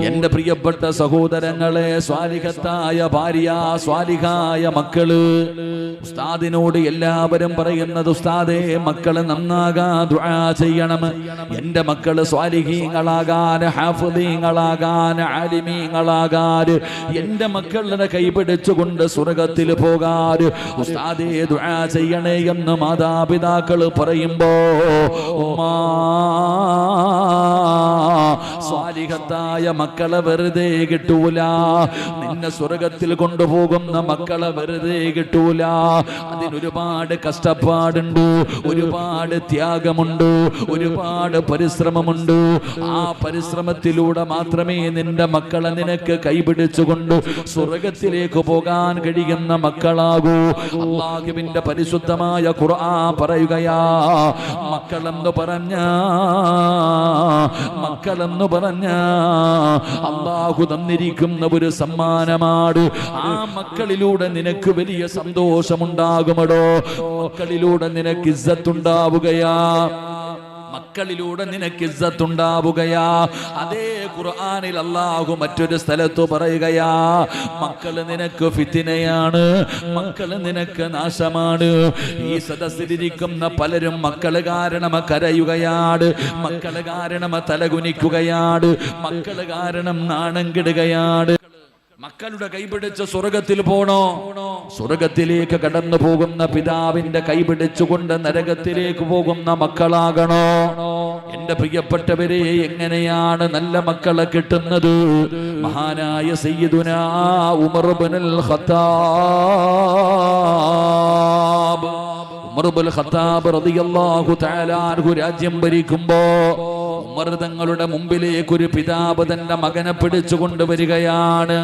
എന്റെ പ്രിയപ്പെട്ട സഹോദരങ്ങളെ, സ്വാലിഹത്തായ ഭാര്യ, സ്വാലിഹായ മക്കള്. ഉസ്താദിനോട് എല്ലാവരും പറയുന്നത്, ഉസ്താദേ മക്കള് നന്നാകാൻ ദുആ ചെയ്യണം. എന്റെ മക്കള് സ്വാലിഹീങ്ങളാകാൻ, ഹാഫിളീങ്ങളാകാൻ, ആലിമീങ്ങളാകാൻ, എന്റെ മക്കളുടെ കൈപിടിച്ചുകൊണ്ട് സ്വർഗത്തിൽ പോകാൻ ഉസ്താദേ ദുആ ചെയ്യണേ എന്ന് മാതാപിതാക്കൾ പറയുമ്പോ, ഉമ്മാ സ്വാലിഹത്തായ മക്കളെ വെറുതെ കിട്ടൂല. നിന്നെ സ്വർഗത്തിൽ കൊണ്ടുപോകുന്ന മക്കളെ വെറുതെ കിട്ടൂല. അതിനൊരുപാട് കഷ്ടപ്പാടുണ്ട്, ഒരുപാട് ത്യാഗമുണ്ട്, ഒരുപാട് പരിശ്രമമുണ്ട്. ആ പരിശ്രമത്തിലൂടെ മാത്രമേ നിന്റെ മക്കളെ നിനക്ക് കൈപിടിച്ചുകൊണ്ട് സ്വർഗത്തിലേക്ക് പോകാൻ കഴിയുന്ന മക്കളാകൂ. അല്ലാഹുവിന്റെ പരിശുദ്ധമായ ഖുർആൻ പറയുകയാ, മക്കളെന്ന് പറഞ്ഞ അല്ലാഹു തന്നിരിക്കുന്ന ഒരു സമ്മാനമാണ്. ആ മക്കളിലൂടെ നിനക്ക് വലിയ സന്തോഷമുണ്ടാകുമടോ. മക്കളിലൂടെ നിനക്ക് ഇസ്സത്തുണ്ടാവുകയാ, മക്കളിലൂടെ നിനക്ക് ഇസ്സത്തുണ്ടാവുകയാ. അതേ ഖുർആനിൽ അല്ലാഹു മറ്റൊരു സ്ഥലത്ത് പറയുകയാ, മക്കള് നിനക്ക് ഫിത്നയാണ്, മക്കള് നിനക്ക് നാശമാണ്. ഈ സദസ്സിലിരിക്കുന്ന പലരും മക്കള് കാരണം കരയുകയാണ്, മക്കള് കാരണം തലകുനിക്കുകയാണ്, മക്കള് കാരണം നാണം കെടുകയാണ്. മക്കളുടെ കൈപിടിച്ച് സ്വർഗത്തിൽ പോണോ? സ്വർഗത്തിലേക്ക് കടന്നു പോകുന്ന പിതാവിന്റെ കൈപിടിച്ചുകൊണ്ട് നരകത്തിലേക്ക് പോകുന്ന മക്കളാകണോ? എന്റെ പ്രിയപ്പെട്ടവരെ, എങ്ങനെയാണ് നല്ല മക്കളെ കിട്ടുന്നത്? മഹാനായ സയ്യിദുനാ ഉമർ ഇബ്നുൽ ഖത്താബ്, ഉമർ ഇബ്നുൽ ഖത്താബ് റളിയല്ലാഹു തആല അൻഹു രാജ്യം ഭരിക്കുമ്പോ ഉമർ തങ്ങളുടെ മുമ്പിലേക്ക് ഒരു പിതാവ് തന്റെ മകനെ പിടിച്ചു കൊണ്ടുവരികയാണ്.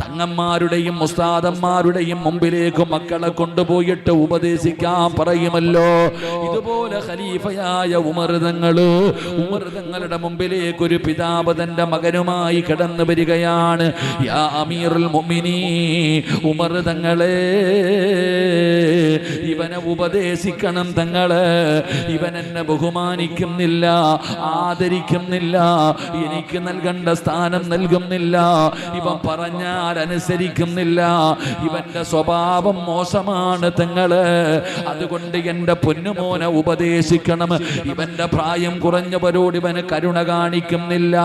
തങ്ങന്മാരുടെയും ഉസ്താദന്മാരുടെയും മുമ്പിലേക്ക് മക്കളെ കൊണ്ടുപോയിട്ട് ഉപദേശിക്കാൻ പറയുമല്ലോ. ഇതുപോലെ ഖലീഫയായ ഉമർ തങ്ങളുടെ മുമ്പിലേക്ക് ഒരു പിതാവ് തന്റെ മകനുമായി കടന്നു വരികയാണ്. യാ അമീറുൽ മുഅ്മിനീൻ, ഉമർ തങ്ങളെ, ഇവനെ ഉപദേശിക്കണം തങ്ങളെ. ഇവൻ എന്നെ ബഹുമാനിക്കുന്നില്ല, ആദരിക്കുന്നില്ല, എനിക്ക് നൽകേണ്ട സ്ഥാനം നൽകുന്നില്ല, ഇവൻ പറഞ്ഞാൽ അനുസരിക്കുന്നില്ല, ഇവന്റെ സ്വഭാവം മോശമാണ് തങ്ങള്. അതുകൊണ്ട് എന്റെ പൊന്നുമോനെ ഉപദേശിക്കണം. ഇവന്റെ പ്രായം കുറഞ്ഞവരോട് ഇവന് കരുണ കാണിക്കുന്നില്ല.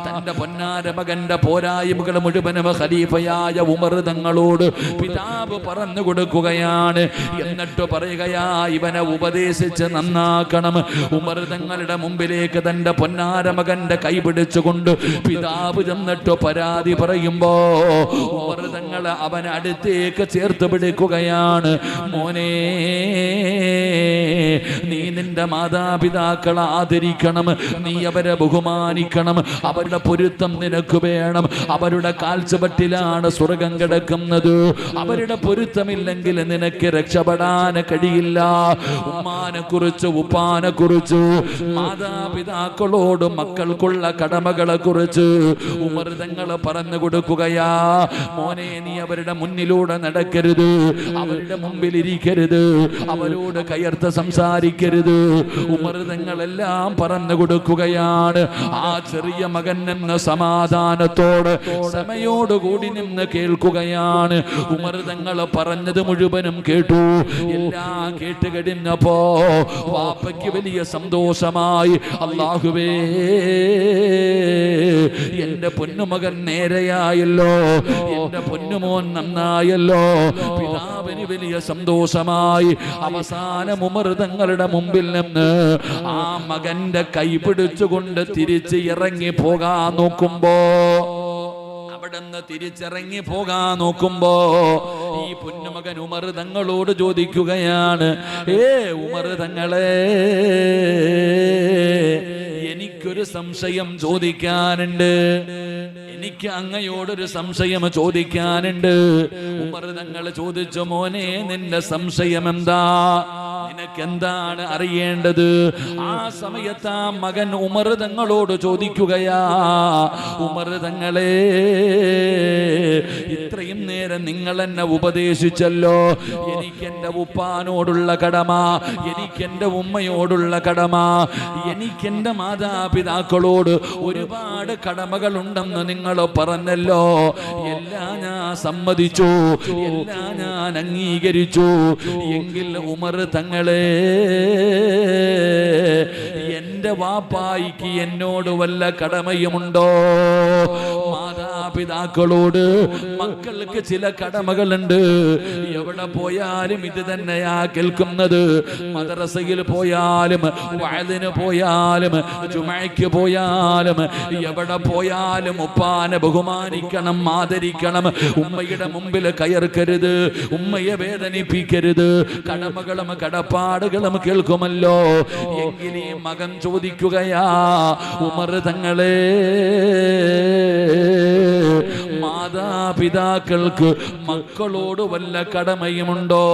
തന്റെ പൊന്നാര മകന്റെ പോരായ്മകൾ മുഴുവനും ഖലീഫയായ ഉമർ തങ്ങളോട് പിതാവ് പറഞ്ഞു കൊടുക്കുകയാണ്. എന്നിട്ട് പറയുകയാ, ഇവനെ ഉപദേശിച്ച് നന്നാക്കണം. ഉമർ തങ്ങളുടെ മുമ്പിലേക്ക് തന്റെ പൊന്നാര മകന്റെ കൈ പിടിച്ചുകൊണ്ട് പിതാവ് ചെന്നിട്ട് പരാതി പറയുമ്പോ ഉമർ തങ്ങളെ അവനെ അടുത്തേക്ക് ചേർത്ത് പിടിക്കുകയാണ്. മോനെ, നീ നിന്റെ മാതാപിതാക്കളെ ആദരിക്കണം, നീ അവരെ ബഹുമാനിക്കണം, അവരുടെ പൊരുത്തം നിനക്ക് വേണം. അവരുടെ കാൽച്ചുവട്ടിലാണ് സ്വർഗം കിടക്കുന്നത്. അവരുടെ പൊരുത്തമില്ലെങ്കിൽ നിനക്ക് രക്ഷപ്പെടാൻ കഴിയില്ല. ഉമ്മാനെ കുറിച്ച്, ഉപ്പാനെ കുറിച്ച്, മാതാപിതാക്കളോട് മക്കൾക്കുള്ള കടമകളെ കുറിച്ച് ഉമർ തങ്ങൾ പറഞ്ഞു കൊടുക്കുകയാ. മോനെ, നീ അവരുടെ മുന്നിലൂടെ നടക്കരുത്, അവരുടെ മുമ്പിൽ ഇരിക്കരുത്, അവരോട് കയർത്ത് സംസാരിക്കരുത്. ഉമർ തങ്ങളെല്ലാം പറഞ്ഞു കൊടുക്കുകയാണ്. ആ ചെറിയ മകൻ എന്ന സമാധാനത്തോടെ സമയോടുകൂടി നിന്ന് കേൾക്കുകയാണ്. ഉമർ തങ്ങൾ പറഞ്ഞത് മുഴുവനും കേട്ടു. എല്ലാം കേട്ട് കഴിഞ്ഞപ്പോ വാപ്പയ്ക്ക് വലിയ സന്തോഷമായി. അല്ലാഹുവേ, എന്റെ പൊന്നുമകൻ നേരെയായല്ലോ, എന്റെ പൊന്നുമോൻ നന്നായല്ലോ. പിതാവിന് വലിയ സന്തോഷമായി. അവസാനം ഉമർ തങ്ങളുടെ മുമ്പിൽ നിന്ന് ആ മകന്റെ കൈ പിടിച്ചുകൊണ്ട് തിരിച്ച് ഇറങ്ങി പോകാൻ നോക്കുമ്പോ, അവിടുന്ന് തിരിച്ചിറങ്ങി പോകാൻ നോക്കുമ്പോ ഈ പൊന്നുമകൻ ഉമർ തങ്ങളോട് ചോദിക്കുകയാണ്, ഉമർ തങ്ങളെ, എനിക്കൊരു സംശയം ചോദിക്കാനുണ്ട്, എനിക്ക് അങ്ങയോടൊരു സംശയം ചോദിക്കാനുണ്ട്. ഉമർ തങ്ങൾ ചോദിച്ചു, മോനെ, നിന്റെ സംശയം എന്താ? നിനക്ക് എന്താണ് അറിയേണ്ടത്? ആ സമയത്ത് ആ മകൻ ഉമർ തങ്ങളോട് ചോദിക്കുകയാ, ഉമർ തങ്ങളെ, ഇത്രയും നേരം നിങ്ങൾ എന്നെ ഉപദേശിച്ചല്ലോ, എനിക്ക് എന്റെ എനിക്കെന്റെ ഉപ്പാനോടുള്ള കടമ, എനിക്കെന്റെ ഉമ്മയോടുള്ള കടമ, എനിക്കെന്റെ മാതാപിതാക്കളോട് ഒരുപാട് കടമകളുണ്ടെന്ന് നിങ്ങൾ പറഞ്ഞല്ലോ. എല്ലാം ഞാൻ സമ്മതിച്ചു, എല്ലാം ഞാൻ അംഗീകരിച്ചു. എങ്കിൽ ഉമർ തങ്ങളെ, എന്റെ വാപ്പായിക്ക് എന്നോട് വല്ല കടമയുമുണ്ടോ? മാതാപിതാക്കളോട് മക്കൾക്ക് ചില കടമകളുണ്ട്. എവിടെ പോയാലും ഇത് തന്നെയാ കേൾക്കുന്നത്. മദ്രസയിൽ പോയാലും, വഅദിന് പോയാലും, ജുമഅയ്ക്ക് പോയാലും, എവിടെ പോയാലും ഉപ്പാനെ ബഹുമാനിക്കണം, ആദരിക്കണം. ഉമ്മയുടെ മുമ്പിൽ കയർക്കരുത്, ഉമ്മയെ വേദനിപ്പിക്കരുത്. കടമകളും കടപ്പാടുകളും കേൾക്കുമല്ലോ. എങ്കിലും ഈ മകൻ ചോദിക്കുകയാ, ഉമർ തങ്ങളെ, മാതാപിതാക്കൾക്ക് മക്കളോട് വല്ല കടമയുമുണ്ടോ?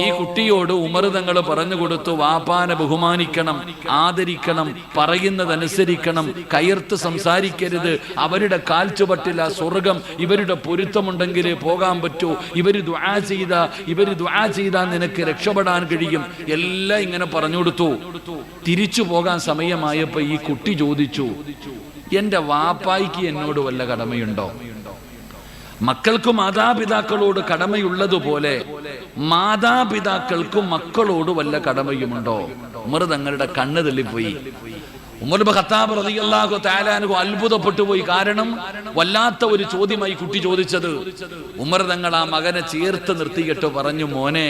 ഈ കുട്ടിയോട് ഉമർ തങ്ങൾ പറഞ്ഞു കൊടുത്തു, വാപ്പാനെ ബഹുമാനിക്കണം, ആദരിക്കണം, പറയുന്നതനുസരിക്കണം, കയർത്ത് സംസാരിക്കരുത്. അവരുടെ കാൽച്ചുവട്ടില സ്വർഗം, ഇവരുടെ പൊരുത്തമുണ്ടെങ്കിലേ പോകാൻ പറ്റൂ. ഇവര് ദുആ ചെയ്താൽ നിനക്ക് രക്ഷപ്പെടാൻ കഴിയും. എല്ലാം ഇങ്ങനെ പറഞ്ഞു കൊടുത്തു. തിരിച്ചു പോകാൻ സമയമായപ്പോ ഈ കുട്ടി ചോദിച്ചു, എന്റെ വാപ്പായിക്ക് എന്നോട് വല്ല കടമയുണ്ടോ? മക്കൾക്ക് മാതാപിതാക്കളോട് കടമയുള്ളതുപോലെ മാതാപിതാക്കൾക്ക് മക്കളോട് വല്ല കടമയുമുണ്ടോ? ഉമർ തങ്ങളുടെ കണ്ണ് തള്ളിപ്പോയി. ഉമർ ഇബ്നു ഖത്താബ് റളിയല്ലാഹു തആല അൻഹു അത്ഭുതപ്പെട്ടു പോയി. കാരണം വല്ലാത്ത ഒരു ചോദ്യമായി കുട്ടി ചോദിച്ചത്. ഉമർ തങ്ങൾ ആ മകനെ ചേർത്ത് നിർത്തിയിട്ട് പറഞ്ഞു, മോനെ,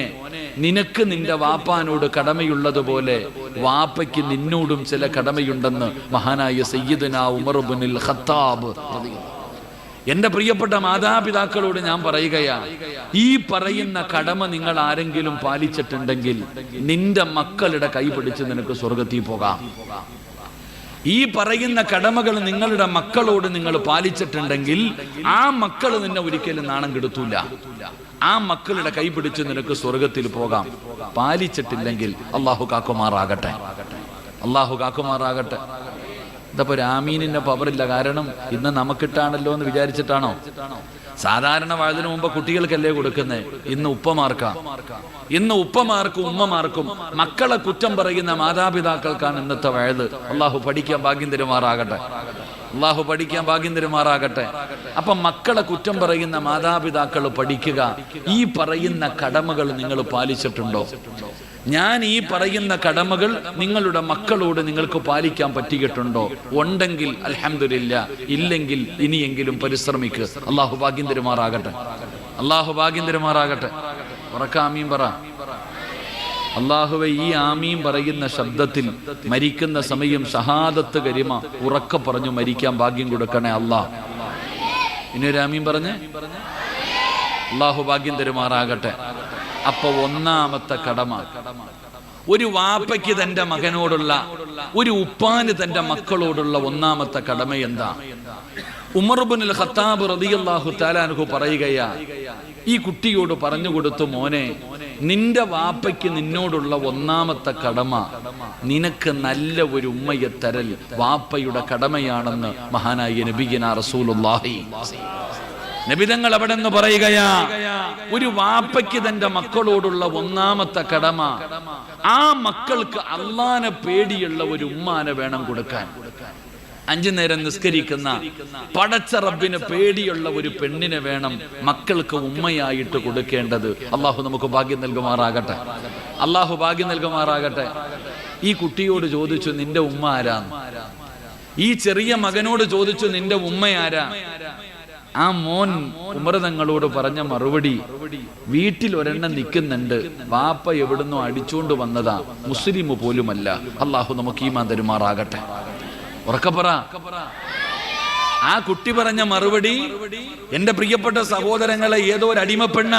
നിനക്ക് നിന്റെ വാപ്പാനോട് കടമയുള്ളതുപോലെ വാപ്പയ്ക്ക് നിന്നോടും ചില കടമയുണ്ടെന്ന് മഹാനായ സയ്യിദുനാ ഉമർ ഇബ്നുൽ ഖത്താബ് റളിയല്ലാഹു. എന്റെ പ്രിയപ്പെട്ട മാതാപിതാക്കളോട് ഞാൻ പറയുകയാ, ഈ പറയുന്ന കടമ നിങ്ങൾ ആരെങ്കിലും പാലിച്ചിട്ടുണ്ടെങ്കിൽ നിന്റെ മക്കളുടെ കൈ പിടിച്ച് നിനക്ക് സ്വർഗത്തിൽ പോകാം. ഈ പറയുന്ന കടമകൾ നിങ്ങളുടെ മക്കളോട് നിങ്ങൾ പാലിച്ചിട്ടുണ്ടെങ്കിൽ ആ മക്കൾ നിന്നെ ഒരിക്കലും നാണം കെടുത്തൂല. ആ മക്കളുടെ കൈ പിടിച്ച് നിനക്ക് സ്വർഗത്തിൽ പോകാം. പാലിച്ചിട്ടില്ലെങ്കിൽ അള്ളാഹു കാക്കുമാറാകട്ടെ, അള്ളാഹു കാക്കുമാറാകട്ടെ. ഇതപ്പോ രാമീനിന്റെ പവറില്ല. കാരണം ഇന്ന് നമുക്കിട്ടാണല്ലോ എന്ന് വിചാരിച്ചിട്ടാണോ? സാധാരണ വഴുതിനു മുമ്പ് കുട്ടികൾക്കല്ലേ കൊടുക്കുന്നത്. ഇന്ന് ഉപ്പമാർക്കാ. ഇന്ന് ഉപ്പമാർക്കും ഉമ്മമാർക്കും മക്കളെ കുറ്റം പറയുന്ന മാതാപിതാക്കൾക്കാണ് ഇന്നത്തെ വഴുത്. അള്ളാഹു പഠിക്കാൻ ഭാഗ്യം തരുമാറാകട്ടെ, അള്ളാഹു പഠിക്കാൻ ഭാഗ്യം തരുമാറാകട്ടെ. അപ്പൊ മക്കളെ കുറ്റം പറയുന്ന മാതാപിതാക്കൾ പഠിക്കുക. ഈ പറയുന്ന കടമകൾ നിങ്ങൾ പാലിച്ചിട്ടുണ്ടോ? ഞാൻ ഈ പറയുന്ന കടമകൾ നിങ്ങളുടെ മക്കളോട് നിങ്ങൾക്ക് പാലിക്കാൻ പറ്റിയിട്ടുണ്ടോ? ഉണ്ടെങ്കിൽ അൽഹംദുലില്ലാ, ഇല്ലെങ്കിൽ ഇനിയെങ്കിലും പരിശ്രമിക്കുക. അള്ളാഹു ഭാഗ്യം തരുമാറാകട്ടെ, അള്ളാഹു ഭാഗ്യം തരുമാറാകട്ടെ. ഉറക്ക ആമീൻ പറ. അള്ളാഹുവെ, ഈ ആമീൻ പറയുന്ന ശബ്ദത്തിൽ മരിക്കുന്ന സമയം ഷഹാദത്ത് കരിമ ഉറക്ക പറഞ്ഞു മരിക്കാൻ ഭാഗ്യം കൊടുക്കണേ അല്ലാ. ഇനിയൊരു ആമീൻ പറഞ്ഞേ. അള്ളാഹു ഭാഗ്യം തരുമാറാകട്ടെ. അപ്പൊ ഒന്നാമത്തെ കടമ, ഒരു വാപ്പയ്ക്ക് തന്റെ മകനോടുള്ള, ഒരു ഉപ്പാന് തന്റെ മക്കളോടുള്ള ഒന്നാമത്തെ കടമ എന്താ? ഉമർ ഇബ്നുൽ ഖത്താബ് റളിയല്ലാഹു തആല അൻഹു പറയുകയാ, ഈ കുട്ടിയോട് പറഞ്ഞു കൊടുത്തു, മോനെ, നിന്റെ വാപ്പയ്ക്ക് നിന്നോടുള്ള ഒന്നാമത്തെ കടമ നിനക്ക് നല്ല ഒരു ഉമ്മയെ തരൽ വാപ്പയുടെ കടമയാണെന്ന് മഹാനായ നബിയിന റസൂലുള്ളാഹി. നബിതങ്ങൾ അവിടെ നിന്ന് പറയുകയാ, ഒരു വാപ്പയ്ക്ക് തന്റെ മക്കളോടുള്ള ഒന്നാമത്തെ കടമ ആ മക്കൾക്ക് അള്ളാനെ പേടിയുള്ള ഒരു ഉമ്മാനെ വേണം കൊടുക്കാൻ. 5 നേരം നിസ്കരിക്കുന്ന പടച്ച റബ്ബിന് പേടിയുള്ള ഒരു പെണ്ണിനെ വേണം മക്കൾക്ക് ഉമ്മയായിട്ട് കൊടുക്കേണ്ടത്. അള്ളാഹു നമുക്ക് ഭാഗ്യം നൽകുമാറാകട്ടെ, അള്ളാഹു ഭാഗ്യം നൽകുമാറാകട്ടെ. ഈ കുട്ടിയോട് ചോദിച്ചു, നിന്റെ ഉമ്മ ആരാന്ന്? ഈ ചെറിയ മകനോട് ചോദിച്ചു, നിന്റെ ഉമ്മ ആരാ? ആ മോൻ ഉമർ തങ്ങളോട് പറഞ്ഞ മറുപടി, വീട്ടിൽ ഒരെണ്ണം നിൽക്കുന്നുണ്ട്, വാപ്പ എവിടുന്നോ അടിച്ചുകൊണ്ട് വന്നതാ, മുസ്ലിം പോലുമല്ല. അള്ളാഹു നമുക്ക് ഈമാൻ തരുമാറാകട്ടെ. ഉറക്കപ്പറ. ആ കുട്ടി പറഞ്ഞ മറുപടി, എന്റെ പ്രിയപ്പെട്ട സഹോദരങ്ങളെ, ഏതോ ഒരു അടിമപ്പെണ്ണ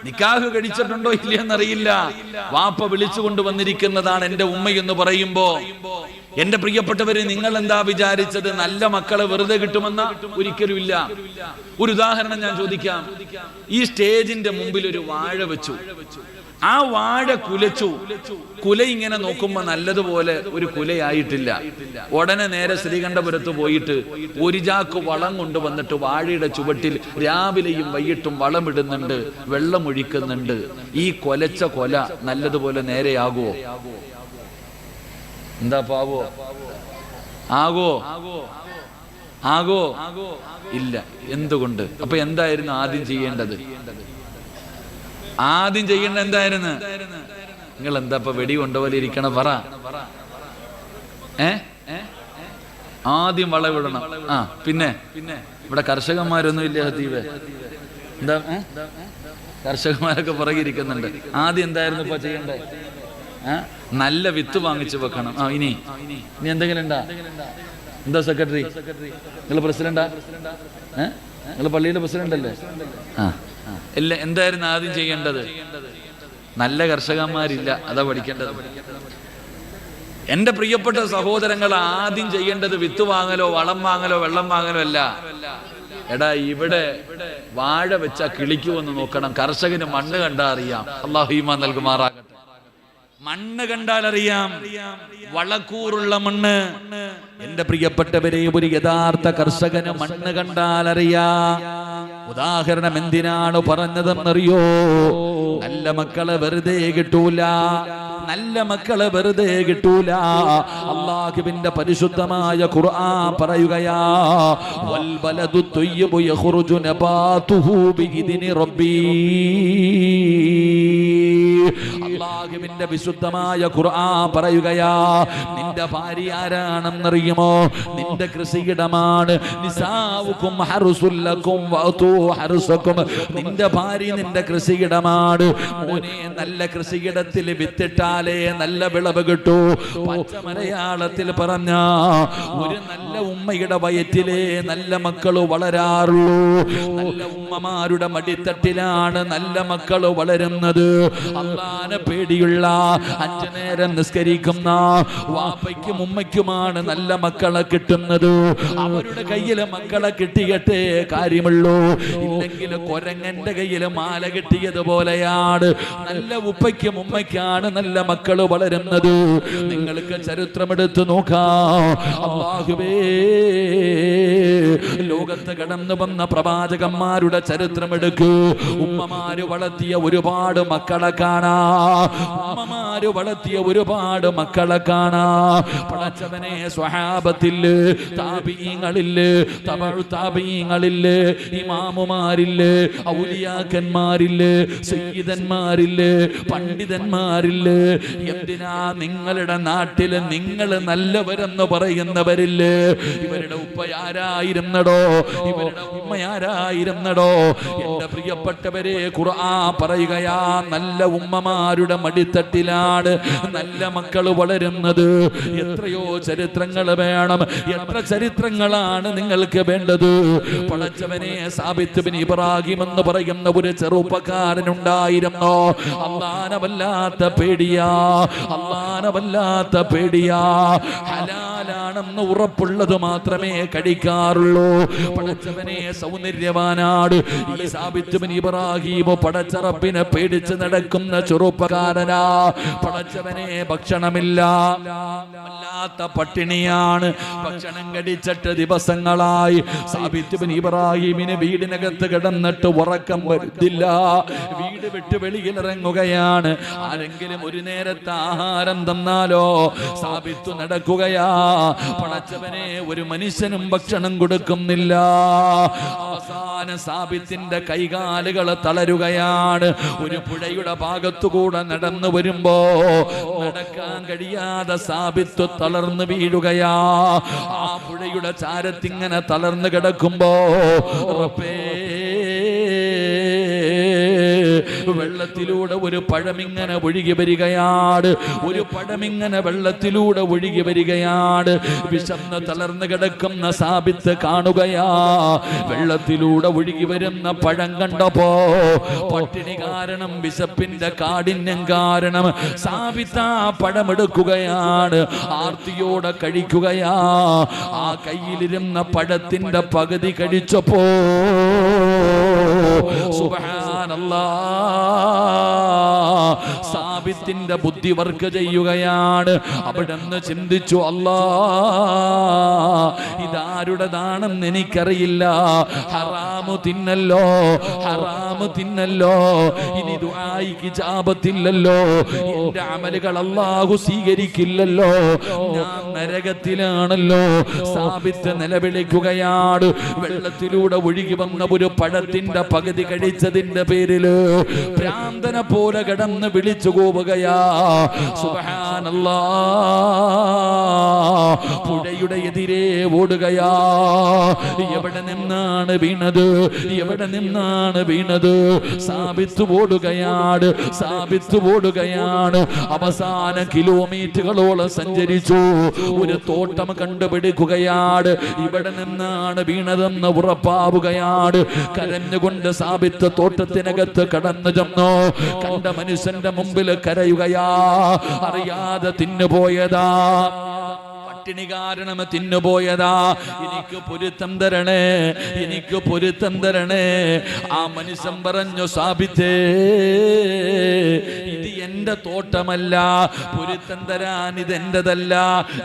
നിക്കാഹ് കഴിച്ചിട്ടുണ്ടോ ഇല്ലയെന്നറിയില്ല, വാപ്പ വിളിച്ചു കൊണ്ടുവന്നിരിക്കുന്നതാണ് എന്റെ ഉമ്മയെന്ന് പറയുമ്പോ, എന്റെ പ്രിയപ്പെട്ടവര്, നിങ്ങൾ എന്താ വിചാരിച്ചത് നല്ല മക്കളെ വെറുതെ കിട്ടുമെന്ന? ഒരിക്കലും ഇല്ല. ഒരു ഉദാഹരണം ഞാൻ ചോദിക്കാം. ഈ സ്റ്റേജിന്റെ മുമ്പിൽ ഒരു വാഴ വെച്ചു. ആ വാഴ കുലച്ചു. കുല ഇങ്ങനെ നോക്കുമ്പോ നല്ലതുപോലെ ഒരു കുലയായിട്ടില്ല. ഉടനെ നേരെ ശ്രീകണ്ഠപുരത്ത് പോയിട്ട് ഒരു ചാക്ക് വളം കൊണ്ടുവന്നിട്ട് വാഴയുടെ ചുവട്ടിൽ രാവിലെയും വൈകിട്ടും വളമിടുന്നുണ്ട്, വെള്ളമൊഴിക്കുന്നുണ്ട്. ഈ കൊലച്ച കൊല നല്ലതുപോലെ നേരെയാകുമോ? എന്താ പാവോ? ആകോ? ഇല്ല. എന്തുകൊണ്ട്? അപ്പൊ എന്തായിരുന്നു ആദ്യം ചെയ്യേണ്ടത്? ആദ്യം ചെയ്യേണ്ട എന്തായിരുന്നു? നിങ്ങൾ എന്താ ഇപ്പൊ വെടി കൊണ്ടുപോലെ ഇരിക്കണ പറ. ആദ്യം വളവിടണം. പിന്നെ ഇവിടെ കർഷകന്മാരൊന്നും ഇല്ല ഹതീബ്. എന്താ കർഷകന്മാരൊക്കെ പുറകിരിക്കുന്നുണ്ട്. ആദ്യം എന്തായിരുന്നു ഇപ്പൊ ചെയ്യണ്ടേ? നല്ല വിത്ത് വാങ്ങിച്ചു വെക്കണം. ഇനി എന്തെങ്കിലും ഉണ്ടാ? എന്താ സെക്രട്ടറി? നിങ്ങൾ പ്രസിഡന്റാ? നിങ്ങൾ പള്ളിയിലെ പ്രസിഡന്റ് അല്ലേ? ഇല്ല. എന്തായിരുന്നു ആദ്യം ചെയ്യേണ്ടത്? നല്ല കർഷകന്മാരില്ല, അതാ പഠിക്കേണ്ടത്. എന്റെ പ്രിയപ്പെട്ട സഹോദരങ്ങൾ, ആദ്യം ചെയ്യേണ്ടത് വിത്ത് വാങ്ങലോ വളം വാങ്ങലോ വെള്ളം വാങ്ങലോ അല്ല. എടാ, ഇവിടെ വാഴ വെച്ചാ കിളിക്കുമെന്ന് നോക്കണം. കർഷകന് മണ്ണ് കണ്ടാ അറിയാം. അല്ലാഹു ഈമാൻ നൽകുമാറാകട്ടെ. മണ്ണ് കണ്ടാൽ അറിയാം, വളക്കൂറുള്ള മണ്ണ്. എന്റെ പ്രിയപ്പെട്ടവരെ, ഒരു യഥാർത്ഥ കർഷകന് മണ്ണ് കണ്ടാൽ അറിയാം. ഉദാഹരണം എന്തിനാണ് പറഞ്ഞതെന്നറിയോ? നല്ല മക്കളെ വെറുതെ കിട്ടൂല. അല്ലാഹുവിന്റെ പരിശുദ്ധമായ ഖുർആൻ പറയുകയാ, വൽ ബലദു തയ്യിബു യഖ്റുജു നബാതുഹു ബിഇദ്നി റബ്ബി. അല്ലാഹുവിന്റെ വിശുദ്ധമായ ഖുർആൻ പറയുകയാ, നിന്റെ ഭാര്യ ആരാണെന്നറിയുമോ? നിന്റെ കൃഷിയിടമാണ്. നിസാഉകും ഹർസുൽ ലക്കും വഅതു ഹർസകും. നിന്റെ ഭാര്യ നിന്റെ കൃഷിയിടമാണ്. മോനെ, നല്ല കൃഷിയിടത്തിൽ വിത്തിട്ടാലേ നല്ല വിളവ് കിട്ടൂ. പച്ച മലയാളത്തിൽ പറഞ്ഞ, ഒരു നല്ല ഉമ്മയുടെ വയറ്റിലെ നല്ല മക്കള് വളരാറുള്ളൂ. നല്ല ഉമ്മമാരുടെ മടിത്തട്ടിലാണ് നല്ല മക്കള് വളരുന്നത്. അല്ലാഹുവിനെ പേടിയുള്ള 5 നേരം നിസ്കരിക്കുന്ന വാപ്പയ്ക്കും ഉമ്മയ്ക്കുമാണ് നല്ല മക്കളെ കിട്ടുന്നത്. അവരുടെ കയ്യില് മക്കളെ കിട്ടിയിട്ടേ കാര്യമുള്ളൂ. ഇല്ലെങ്കിൽ കൊരങ്ങന്റെ കയ്യില് മാല കിട്ടിയതുപോലെയാണ്. നല്ല ഉപ്പയ്ക്കും ഉമ്മയ്ക്കാണ് നല്ല മക്കള് വളരുന്നത്. നിങ്ങൾക്ക് ചരിത്രമെടുത്ത് നോക്കാം. അല്ലാഹുവേ, ലോകത്ത് കടന്നു വന്ന പ്രവാചകന്മാരുടെ ചരിത്രമെടുക്കൂ. ഉമ്മമാര് വളർത്തിയ ഒരുപാട് മക്കളെ കാണാ. ഉമ്മമാര് വളർത്തിയ ഒരുപാട് മക്കളെ കാണാ. പടച്ചവനെ, സ്വഹാബത്തില്, താബിഈങ്ങളില്, തബഉ താബിഈങ്ങളില്, ഇമാമുമാരില്, ഔലിയാക്കന്മാരില്, സയ്യിദന്മാരില്, പണ്ഡിതന്മാരില്. എന്തിനാ നിങ്ങളുടെ നാട്ടില് നിങ്ങൾ നല്ലവരെന്ന് പറയുന്നവരില്ലേ? ഇവരുടെ ഉപ്പയാരായിരുന്നടോ? ഇവരുടെ ഉമ്മയാരായിരുന്നടോ? എന്റെ പ്രിയപ്പെട്ടവരെ, ഖുർആൻ പറയുകയാ, നല്ല ഉമ്മമാരുടെ മടിത്തട്ടിലാണ് നല്ല മക്കൾ വളരുന്നത്. എത്രയോ ചരിത്രങ്ങൾ വേണം. എത്ര ചരിത്രങ്ങളാണ് നിങ്ങൾക്ക് വേണ്ടത്? പടച്ചവനെ, സാബിത്ത് ബിൻ ഇബ്രാഹിം എന്ന് പറയുന്ന ഒരു ചെറുപ്പക്കാരനുണ്ടായിരുന്നു. അല്ലാഹുവിനെ വല്ലാത്ത പേടിയാ. ഹലാലാണെന്ന് ഉറപ്പുള്ളത് മാത്രമേ കഴിക്കാറുള്ളൂ. പടച്ചവനെ, സൗന്ദര്യവാനാണ് ഈ സാബിത്ത് ബിൻ ഇബ്രാഹിം. പടച്ചറപ്പിനെ പേടിച്ച് നടക്കുന്ന ചെറുപ്പക്കാരനാ. പടച്ചവനെ, ഭക്ഷണമില്ല, വല്ലാത്ത പട്ടിണിയാണ്. ഭക്ഷണം കഴിച്ചിട്ട് ദിവസങ്ങളായി. സാബിത്ത് ബിൻ ഇബ്രാഹിമിന് വീടിനകത്ത് കിടന്നിട്ട് ഉറക്കം വരുന്നില്ല. വീട് വിട്ട് വെളിയിലിറങ്ങുകയാണ്. ആരെങ്കിലും ഒരു നേരത്തെ ആഹാരം തന്നാലോ? സാബിത്ത് നടക്കുകയാ. പടച്ചവനെ, ഒരു മനുഷ്യനും ഭക്ഷണം കൊടുക്കുന്നില്ല. അവസാനം സാബിത്തിന്റെ കൈകാലുകൾ തളരുകയാണ്. ഒരു പുഴയുടെ ഭാഗത്തുകൂടെ നടന്നു വരുമ്പോ നടക്കാൻ കഴിയാതെ സാബിത്ത് തളർന്നു വീഴുകയാ. ആ പുഴയുടെ ചാരത്തിങ്ങനെ തളർന്നു കിടക്കുമ്പോ വെള്ളത്തിലൂടെ ഒരു പഴമിങ്ങനെ ഒഴുകി വരികയാണ്. വെള്ളത്തിലൂടെ ഒഴുകി വരികയാണ്. വിശന്ന് തളർന്നു കിടക്കുന്ന സാബിത്ത് കാണുകയാ. വെള്ളത്തിലൂടെ ഒഴുകി വരുന്ന പഴം കണ്ടപ്പോ, പട്ടിണി കാരണം, വിശപ്പിന്റെ കാഠിന്യം കാരണം സാബിത്ത് ആ പഴമെടുക്കുകയാണ്. ആർത്തിയോടെ കഴിക്കുകയാ. ആ കയ്യിലിരുന്ന പഴത്തിന്റെ പകുതി കഴിച്ചപ്പോ, സുബ്ഹാനല്ലാഹ്, സാബിത്തിന്റെ ബുദ്ധി വർക്ക് ചെയ്യുകയാണ്. അവിടെന്ന് ചിന്തിച്ചു, അല്ലാ ഇതാരുടേതാണെന്ന് എനിക്കറിയില്ല, ഹറാമു തിന്നല്ലോ, ഹറാമു തിന്നല്ലോ, ഇനി ദുആയിക്ക് ഇജാബത്തില്ലല്ലോ, എന്റെ അമലുകൾ അല്ലാഹു സ്വീകരിക്കില്ലല്ലോ, ഞാൻ നരകത്തിലാണല്ലോ. സാബിത്ത് നിലവിളിക്കുകയാണ്. വെള്ളത്തിലൂടെ ഒഴുകി വന്ന ഒരു പഴത്തിന്റെ പകുതി കഴിച്ചതിന്റെ പേരില് ഭ്രാന്തനെ പോലെ കിടന്ന് വിളിച്ചു കൂവുകയാ, സുബ്ഹാനല്ലാഹ്. പുഴയുടെ എതിരെ ഓടുകയാ. എവിടെ നിന്നാണ് വീണത്, എവിടെ നിന്നാണ് വീണത്? സാബിത്ത് ഓടുകയാണ്, സാബിത്ത് ഓടുകയാണ്. അവസാന കിലോമീറ്ററുകളോളം സഞ്ചരിച്ചു. ഒരു തോട്ടം കണ്ടുപിടിക്കുകയാണ്. ഇവിടെ നിന്നാണ് വീണതെന്ന് ഉറപ്പാവുകയാണ്. കരഞ്ഞുകൊണ്ട് സാബിത്ത് തോട്ടത്തിനകത്ത് കടന്നു ചെന്നു. കണ്ട മനുഷ്യന്റെ മുമ്പിൽ കരയുകയാ. അറിയാതെ തിന്നുപോയതാ, പട്ടിണി കാരണം തിന്നുപോയതാ, എനിക്ക് പൊരുത്തം തരണേ, എനിക്ക് പൊരുത്തം തരണേ. ആ മനുഷ്യൻ പറഞ്ഞു, സാബിത്തേ ഇത് എന്റെ തോട്ടമല്ല, പൊരുത്തം തരാൻ ഇതെന്റെതല്ല,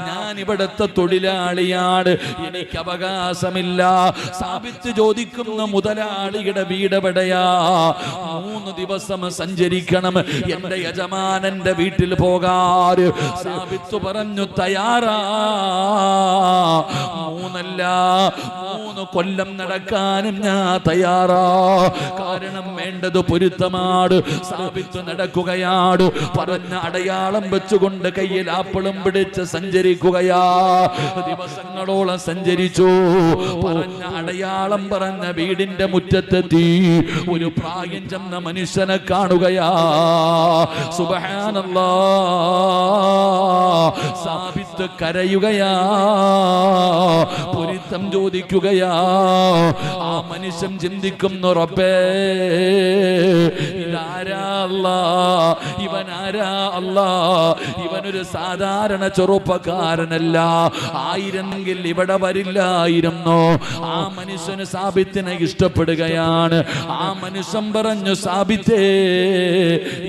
ഞാൻ ഇവിടുത്തെ തൊഴിലാളിയാണ്, എനിക്ക് അവകാശമില്ല. സാബിത്ത് ചോദിക്കുന്ന മുതലാളിയുടെ വീട് എവിടെയാ? 3 ദിവസം സഞ്ചരിക്കണം എന്റെ യജമാനന്റെ വീട്ടിൽ പോകാൻ. സാബിത്ത് പറഞ്ഞു, തയ്യാറാ? 3 കൊല്ലം നടക്കാനും ഞാൻ തയ്യാറാ. കാരണം വേണ്ടത് പൊരുത്തമാണ്. സാബിത്ത് നടക്കുകയാണ്. പറഞ്ഞ അടയാളം വെച്ചുകൊണ്ട് കയ്യിൽ ആപ്പിളും പിടിച്ച് സഞ്ചരിക്കുകയാ. ദിവസങ്ങളോളം സഞ്ചരിച്ചു. പറഞ്ഞ അടയാളം പറഞ്ഞ വീടിന്റെ മുറ്റത്തെത്തി. ഒരു പ്രായം ചെന്ന മനുഷ്യനെ കാണുകയാ. സുബ്ഹാനല്ലാഹ്. സാബിത്ത് കരയുകയാ, പൊരുത്തം ചോദിക്കുകയാ. ആ മനുഷ്യൻ ചിന്തിക്കുന്നു, റബ്ബേ ഇതാരാ അല്ലാ, ഇവനാരാ അല്ലാ? ഇവനൊരു സാധാരണ ചെറുപ്പക്കാരനല്ല, ആയിരുന്നെങ്കിൽ ഇവിടെ വരില്ലായിരുന്നു. ആ മനുഷ്യന് സാബിത്തിനെ ഇഷ്ടപ്പെടുകയാണ്. ആ മനുഷ്യൻ പറഞ്ഞു, സാബിത്തേ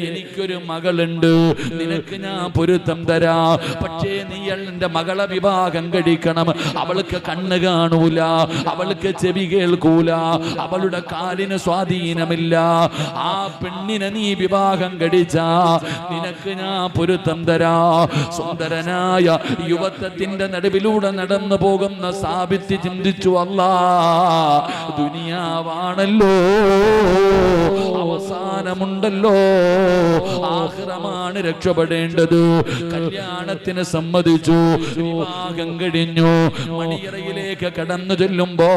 എനിക്കൊരു മകളുണ്ട്, നിനക്ക് ഞാൻ പൊരുത്തം തരാ, പക്ഷേ നീ എന്റെ മകളെ വിവാഹം കഴിക്കണം. അവൾക്ക് കണ്ണ് കാണൂല, അവൾക്ക് ചെവി കേൾക്കൂല, അവളുടെ കാലിന് സ്വാധീനമില്ല. ആ പെണ്ണിനെ നീ വിവാഹം കഴിച്ചാ നിനക്ക് ഞാൻ പൊരുത്തം തരാ. സുന്ദരനായ യുവത്വത്തിന്റെ നടുവിലൂടെ നടന്നു പോകുന്ന സാബിത്ത് ചിന്തിച്ചു, അല്ലാ ദുനിയാവാണല്ലോ, അവസാനമുണ്ടല്ലോ, ആഖിറമാണ് രക്ഷപ്പെടേണ്ടത്. കല്യാണത്തിന് സമ്മതിച്ചു, വിവാഹം കഴിഞ്ഞു. മണിയറയിലേക്ക് കടന്നു ചെല്ലുമ്പോ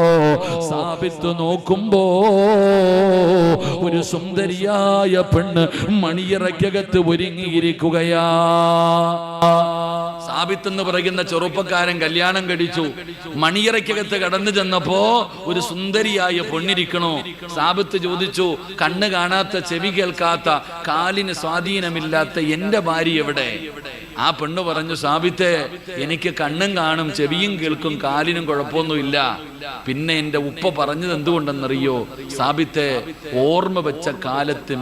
സാബിത്ത് നോക്കുമ്പോ ഒരു സുന്ദരിയായ പെണ്ണ് മണിയറയ്ക്കകത്ത് ഒരുങ്ങിയിരിക്കുകയാ. സാബിത്ത് എന്ന് പറയുന്ന ചെറുപ്പക്കാരൻ കല്യാണം കഴിച്ചു. മണിയറയ്ക്കകത്ത് കടന്നു ചെന്നപ്പോ ഒരു സുന്ദരിയായ പെണ്ണിരിക്കണോ. സാബിത്ത് ചോദിച്ചു, കണ്ണ് കാണാത്ത, ചെവി കേൾക്കാത്ത, കാലിന് സ്വാധീനമില്ലാത്ത എന്റെ ഭാര്യ എവിടെ? ആ പെണ്ണ് പറഞ്ഞു, സാബിത്തെ എനിക്ക് കണ്ണും കാണും, ചെവിയും കേൾക്കും, കാലിനും കുഴപ്പമൊന്നുമില്ല. പിന്നെ എന്റെ ഉപ്പ പറഞ്ഞത് എന്തുകൊണ്ടെന്നറിയോ? സാബിത്തെ ഓർമ്മ വെച്ച കാലത്തും,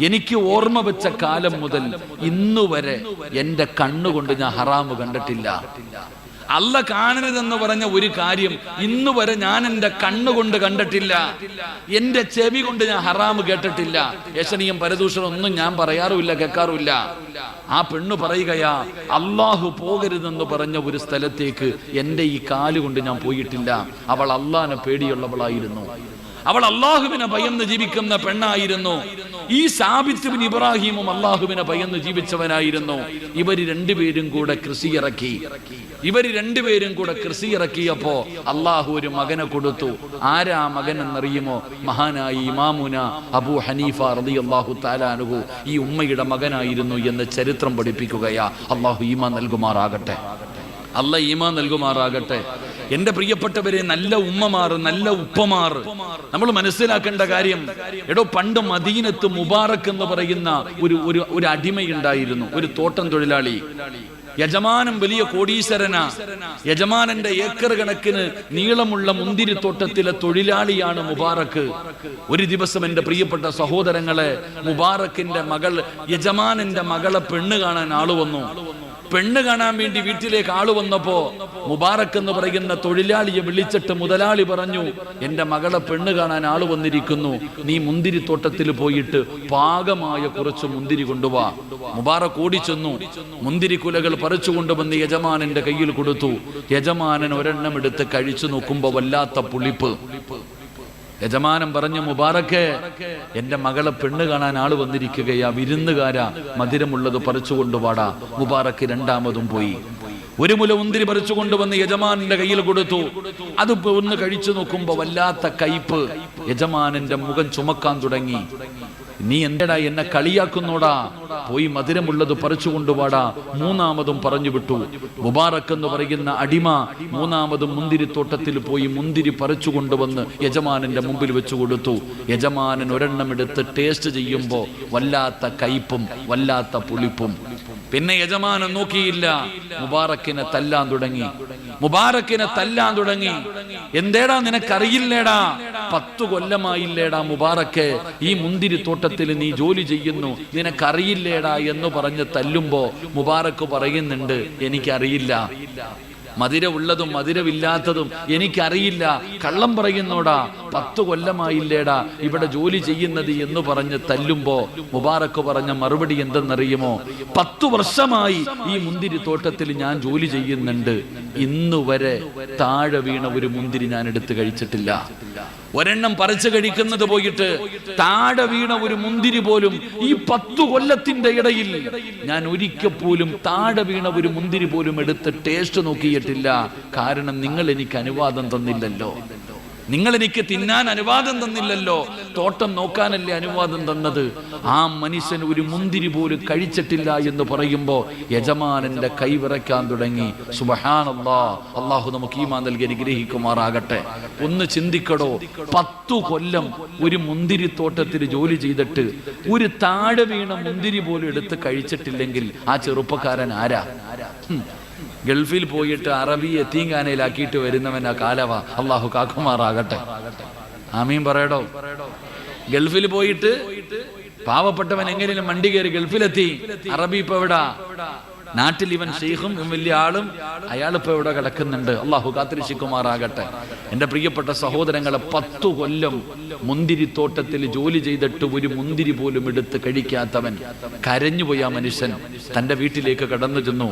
എനിക്ക് ഓർമ്മ വെച്ച കാലം മുതൽ ഇന്നുവരെ എന്റെ കണ്ണുകൊണ്ട് ഞാൻ ഹറാമ് കണ്ടിട്ടില്ല. അല്ല കാണരുതെന്ന് പറഞ്ഞ ഒരു കാര്യം ഇന്നു വരെ ഞാൻ എന്റെ കണ്ണുകൊണ്ട് കണ്ടിട്ടില്ല, എന്റെ ചെവി കൊണ്ട് ഞാൻ ഹറാമ് കേട്ടിട്ടില്ല. യശനീയം പരദൂഷണം ഒന്നും ഞാൻ പറയാറുമില്ല, കേൾക്കാറുമില്ല. ആ പെണ്ണ് പറയുകയാ, അള്ളാഹു പോകരുതെന്ന് പറഞ്ഞ ഒരു സ്ഥലത്തേക്ക് എന്റെ ഈ കാലുകൊണ്ട് ഞാൻ പോയിട്ടില്ല. അവൾ അള്ളാഹിനെ പേടിയുള്ളവളായിരുന്നു, അവൾ അള്ളാഹുവിനെ ഭയന്ന് ജീവിക്കുന്ന പെണ്ണായിരുന്നു. ഈ സാബിത്ത് ബിൻ ഇബ്രാഹിമും അള്ളാഹുവിനെ ഭയന്ന് ജീവിച്ചവനായിരുന്നു. ഇവര് രണ്ടുപേരും കൂടെ കൃഷി ഇറക്കിയപ്പോ അള്ളാഹു ഒരു മകനെ കൊടുത്തു. ആരാ മകൻ എന്നറിയുമോ? മഹാനായ ഇമാമുന അബൂ ഹനീഫ റളിയല്ലാഹു തആല അൻഹു ഈ ഉമ്മയുടെ മകനായിരുന്നു എന്ന് ചരിത്രം പഠിപ്പിക്കുകയാ. അള്ളാഹു ഈമാൻ നൽകുമാറാകട്ടെ, അല്ലാഹ് ഈമാൻ നൽകുമാറാകട്ടെ. എന്റെ പ്രിയപ്പെട്ടവരെ, നല്ല ഉമ്മമാർ, നല്ല ഉപ്പമാർ, നമ്മൾ മനസ്സിലാക്കേണ്ട കാര്യം, എടോ പണ്ട് മദീനത്ത് മുബാറക് എന്ന് പറയുന്ന ഒരു അടിമയുണ്ടായിരുന്നു, ഒരു തോട്ടം തൊഴിലാളി. യജമാനൻ വലിയ കോടീശ്വരനാ, യജമാനന്റെ ഏക്കർ കണക്കിന് നീളമുള്ള മുന്തിരിത്തോട്ടത്തിലെ തൊഴിലാളിയാണ് മുബാറക്ക്. ഒരു ദിവസം എന്റെ പ്രിയപ്പെട്ട സഹോദരങ്ങളെ, മുബാറക്കിന്റെ മകൾ, യജമാനന്റെ മകളെ പെണ്ണ് കാണാൻ ആള് വന്നു. പെണ്ണ് കാണാൻ വേണ്ടി വീട്ടിലേക്ക് ആള് വന്നപ്പോ മുബാറക്ക് എന്ന് പറയുന്ന തൊഴിലാളിയെ വിളിച്ചിട്ട് മുതലാളി പറഞ്ഞു, എന്റെ മകളെ പെണ്ണ് കാണാൻ ആള് വന്നിരിക്കുന്നു, നീ മുന്തിരിത്തോട്ടത്തിൽ പോയിട്ട് പാകമായ കുറച്ച് മുന്തിരി കൊണ്ടുവാ. മുബാറക്ക് ഓടിച്ചെന്നു. മുന്തിരി കുലകൾ പറിച്ചു കൊണ്ടുവന്ന് യജമാനന്റെ കയ്യിൽ കൊടുത്തു. യജമാനൻ ഒരെണ്ണം എടുത്ത് കഴിച്ചു നോക്കുമ്പോ വല്ലാത്ത പുളിപ്പ്. യജമാനൻ പറഞ്ഞു, മുബാറക്കെ, എന്റെ മകളെ പെണ്ണ് കാണാൻ ആള് വന്നിരിക്കുകയാ, വിരുന്നുകാരാ, മധുരമുള്ളത് പറിച്ചു കൊണ്ടുപാടാ. മുബാറക്ക് രണ്ടാമതും പോയി. ഒരു മുല മുന്തിരി പറിച്ചു കൊണ്ടുവന്ന് യജമാനന്റെ കയ്യിൽ കൊടുത്തു. അത് ഒന്ന് കഴിച്ചു നോക്കുമ്പോ വല്ലാത്ത കയ്പ്. യജമാനന്റെ മുഖം ചുമക്കാൻ തുടങ്ങി. നീ എന്തെടാ എന്നെ കളിയാക്കുന്നോടാ, പോയി മധുരമുള്ളത് പറിച്ചു കൊണ്ടുപാടാ. മൂന്നാമതും പറഞ്ഞു വിട്ടു. മുബാറക്ക് എന്ന് പറയുന്ന അടിമ മൂന്നാമതും മുന്തിരിത്തോട്ടത്തിൽ പോയി മുന്തിരി പറിച്ചു കൊണ്ടുവന്ന് യജമാനന്റെ മുമ്പിൽ വെച്ചു കൊടുത്തു. യജമാനൻ ഒരെണ്ണം എടുത്ത് ടേസ്റ്റ് ചെയ്യുമ്പോ വല്ലാത്ത കയ്പും വല്ലാത്ത പുളിപ്പും. പിന്നെ യജമാനൻ നോക്കിയില്ല, മുബാറക്കിനെ തല്ലാൻ തുടങ്ങി. മുബാറക്കിനെ തല്ലാൻ തുടങ്ങി. എന്തേടാ നിനക്കറിയില്ലേടാ, 10 കൊല്ലമായില്ലേടാ മുബാറക്കെ ഈ മുന്തിരിത്തോട്ടത്തിൽ നീ ജോലി ചെയ്യുന്നു, നിനക്കറിയില്ലേടാ എന്ന് പറഞ്ഞ് തല്ലുമ്പോ മുബാറക്ക് പറയുന്നുണ്ട്, എനിക്കറിയില്ല. മധുരമുള്ളതും മധുരമില്ലാത്തതും എനിക്കറിയില്ല. കള്ളം പറയുന്നോടാ, 10 കൊല്ലമായില്ലേടാ ഇവിടെ ജോലി ചെയ്യുന്നത് എന്ന് പറഞ്ഞ് തല്ലുമ്പോ മുബാറക്ക് പറഞ്ഞ മറുപടി എന്തെന്നറിയുമോ? 10 വർഷമായി ഈ മുന്തിരി തോട്ടത്തിൽ ഞാൻ ജോലി ചെയ്യുന്നുണ്ട്, ഇന്നുവരെ താഴെ വീണ ഒരു മുന്തിരി ഞാൻ എടുത്ത് കഴിച്ചിട്ടില്ല. ഒരെണ്ണം പറിച്ചു കഴിക്കുന്നത് പോയിട്ട് താഴെ വീണ ഒരു മുന്തിരി പോലും ഈ 10 കൊല്ലത്തിന്റെ ഇടയിൽ ഞാൻ ഒരിക്കൽ പോലും താഴെ വീണ ഒരു മുന്തിരി പോലും എടുത്ത് ടേസ്റ്റ് നോക്കിയിട്ടില്ല. കാരണം നിങ്ങൾ എനിക്ക് അനുവാദം തന്നില്ലല്ലോ, നിങ്ങൾ എനിക്ക് തിന്നാൻ അനുവാദം തന്നില്ലല്ലോ, തോട്ടം നോക്കാനല്ലേ അനുവാദം തന്നത്. ആ മനുഷ്യൻ ഒരു മുന്തിരി പോലും കഴിച്ചിട്ടില്ല എന്ന് പറയുമ്പോ യജമാനന്റെ കൈ വിറയ്ക്കാൻ തുടങ്ങി. സുബ്ഹാനല്ലാഹ്, അള്ളാഹു നമുക്ക് ഈമാൻ നൽകി അനുഗ്രഹിക്കുമാറാകട്ടെ. ഒന്ന് ചിന്തിക്കടോ, 10 കൊല്ലം ഒരു മുന്തിരി തോട്ടത്തിൽ ജോലി ചെയ്തിട്ട് ഒരു താഴെ വീണ മുന്തിരി പോലും എടുത്ത് കഴിച്ചിട്ടില്ലെങ്കിൽ ആ ചെറുപ്പക്കാരൻ ആരാ? ഗൾഫിൽ പോയിട്ട് അറബി യതീംഖാനയിലാക്കിയിട്ട് വരുന്നവൻ ആ കാലവ. അള്ളാഹു കാക്കുമാറാകട്ടെ. ആമീൻ പറയടോ. ഗൾഫിൽ പോയിട്ട് പാവപ്പെട്ടവൻ എങ്ങനെയും വണ്ടി കയറി ഗൾഫിലെത്തി. അറബി ഇപ്പൊ എവിടാ? നാട്ടിൽ ഇവൻ ഷെയ്ഖും വലിയ ആളും, അയാളിപ്പോ ഇവിടെ കിടക്കുന്നുണ്ട്. അള്ളാഹു കാത്തിരക്ഷിക്കുമാറാകട്ടെ. എന്റെ പ്രിയപ്പെട്ട സഹോദരങ്ങളെ, 10 കൊല്ലം മുന്തിരിത്തോട്ടത്തിൽ ജോലി ചെയ്തിട്ട് ഒരു മുന്തിരി പോലും എടുത്ത് കഴിക്കാത്തവൻ കരഞ്ഞുപോയി. ആ മനുഷ്യൻ തന്റെ വീട്ടിലേക്ക് കടന്നു ചെന്നു.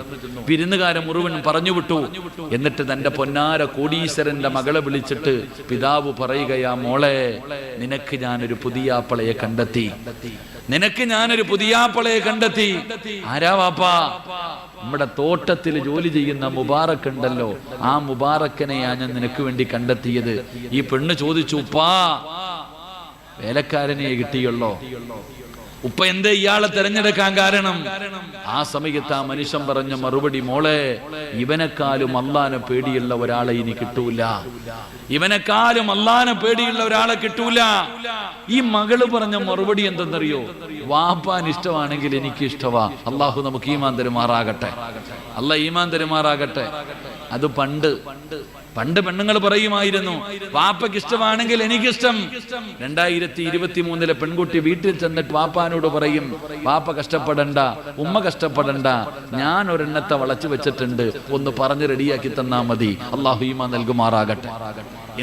വിരുന്നുകാരൻ മുഴുവൻ പറഞ്ഞു വിട്ടു. എന്നിട്ട് തന്റെ പൊന്നാര കോടീശ്വരന്റെ മകളെ വിളിച്ചിട്ട് പിതാവ് പറയുകയാ, മോളെ, നിനക്ക് ഞാനൊരു പുതിയാപ്പളയെ കണ്ടെത്തി, നിനക്ക് ഞാനൊരു പുതിയാപ്പളയെ കണ്ടെത്തി. ആരാ വാപ്പാ? നമ്മുടെ തോട്ടത്തിൽ ജോലി ചെയ്യുന്ന മുബാറക്ക് ഉണ്ടല്ലോ, ആ മുബാറക്കിനെയാ ഞാൻ നിനക്ക് വേണ്ടി കണ്ടെത്തിയത്. ഈ പെണ്ണ് ചോദിച്ചു, ഉപ്പാ, വേലക്കാരനെ കിട്ടിയുള്ളോ? ഉപ്പ എന്തേ ഇയാളെ തെരഞ്ഞെടുക്കാൻ കാരണം? ആ സമയത്ത് ആ മനുഷ്യൻ പറഞ്ഞ മറുപടി, മോളെ, ഇവനെക്കാളും അള്ളാനെ പേടിയുള്ള ഒരാളെ ഇനി കിട്ടൂല, ഇവനെക്കാളും അള്ളാനെ പേടിയുള്ള ഒരാളെ കിട്ടൂല. ഈ മകള് പറഞ്ഞ മറുപടി എന്തെന്നറിയോ? വാപ്പാൻ ഇഷ്ടമാണെങ്കിൽ എനിക്ക് ഇഷ്ടമാ. അള്ളാഹു നമുക്ക് ഈമാൻ തരുമാറാകട്ടെ. അള്ളാഹ് ഈമാൻ തരുമാറാകട്ടെ. അത് പണ്ട് പെണ്ണുങ്ങൾ പറയുമായിരുന്നു, വാപ്പയ്ക്ക് ഇഷ്ടമാണെങ്കിൽ എനിക്കിഷ്ടം. 2023 പെൺകുട്ടി വീട്ടിൽ ചെന്നിട്ട് വാപ്പാനോട് പറയും, വാപ്പ കഷ്ടപ്പെടണ്ട, ഉമ്മ കഷ്ടപ്പെടണ്ട, ഞാൻ ഒരെണ്ണത്തെ വളച്ചു വെച്ചിട്ടുണ്ട്, ഒന്ന് പറഞ്ഞ് റെഡിയാക്കി തന്നാ മതി. അള്ളാഹു ഈമാൻ നൽകുമാറാകട്ടെ.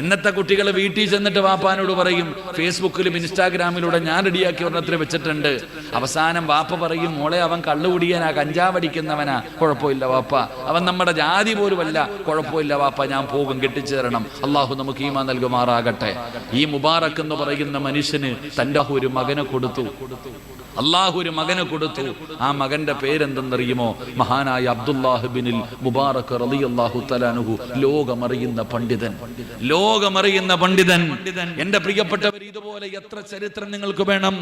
ഇന്നത്തെ കുട്ടികൾ വീട്ടിൽ ചെന്നിട്ട് വാപ്പാനോട് പറയും, ഫേസ്ബുക്കിലും ഇൻസ്റ്റാഗ്രാമിലൂടെ ഞാൻ റെഡിയാക്കി ഒരെണ്ണത്തിൽ വെച്ചിട്ടുണ്ട്. അവസാനം വാപ്പ പറയും, മോളെ, അവൻ കള്ളുകുടിയനാ, കഞ്ചാവടിക്കുന്നവനാ, കുഴപ്പമില്ല വാപ്പ, അവൻ നമ്മുടെ ജാതി പോലുമല്ല, കുഴപ്പമില്ല വാപ്പ, ഞാൻ പോകും, കെട്ടിച്ചു തരണം. അള്ളാഹു നമുക്ക് ഈമാൻ നൽകുമാറാകട്ടെ. ഈ മുബാറക്ക് എന്ന് പറയുന്ന മനുഷ്യന് തന്റെ ഒരു മകനെ കൊടുത്തു. അള്ളാഹു ഒരു മകനെ കൊടുത്തു. ആ മകന്റെ പേരെന്തെന്നറിയുമോ? മഹാനായ അബ്ദുല്ലാഹ് ബിനുൽ മുബാറക് റളിയല്ലാഹു തആല അൻഹു. ലോകമറിയുന്ന പണ്ഡിതൻ, ലോകമറിയുന്ന പണ്ഡിതൻ. എന്റെ പ്രിയപ്പെട്ടവർ, ഇതുപോലെ എത്ര ചരിത്രം നിങ്ങൾക്ക് വേണം?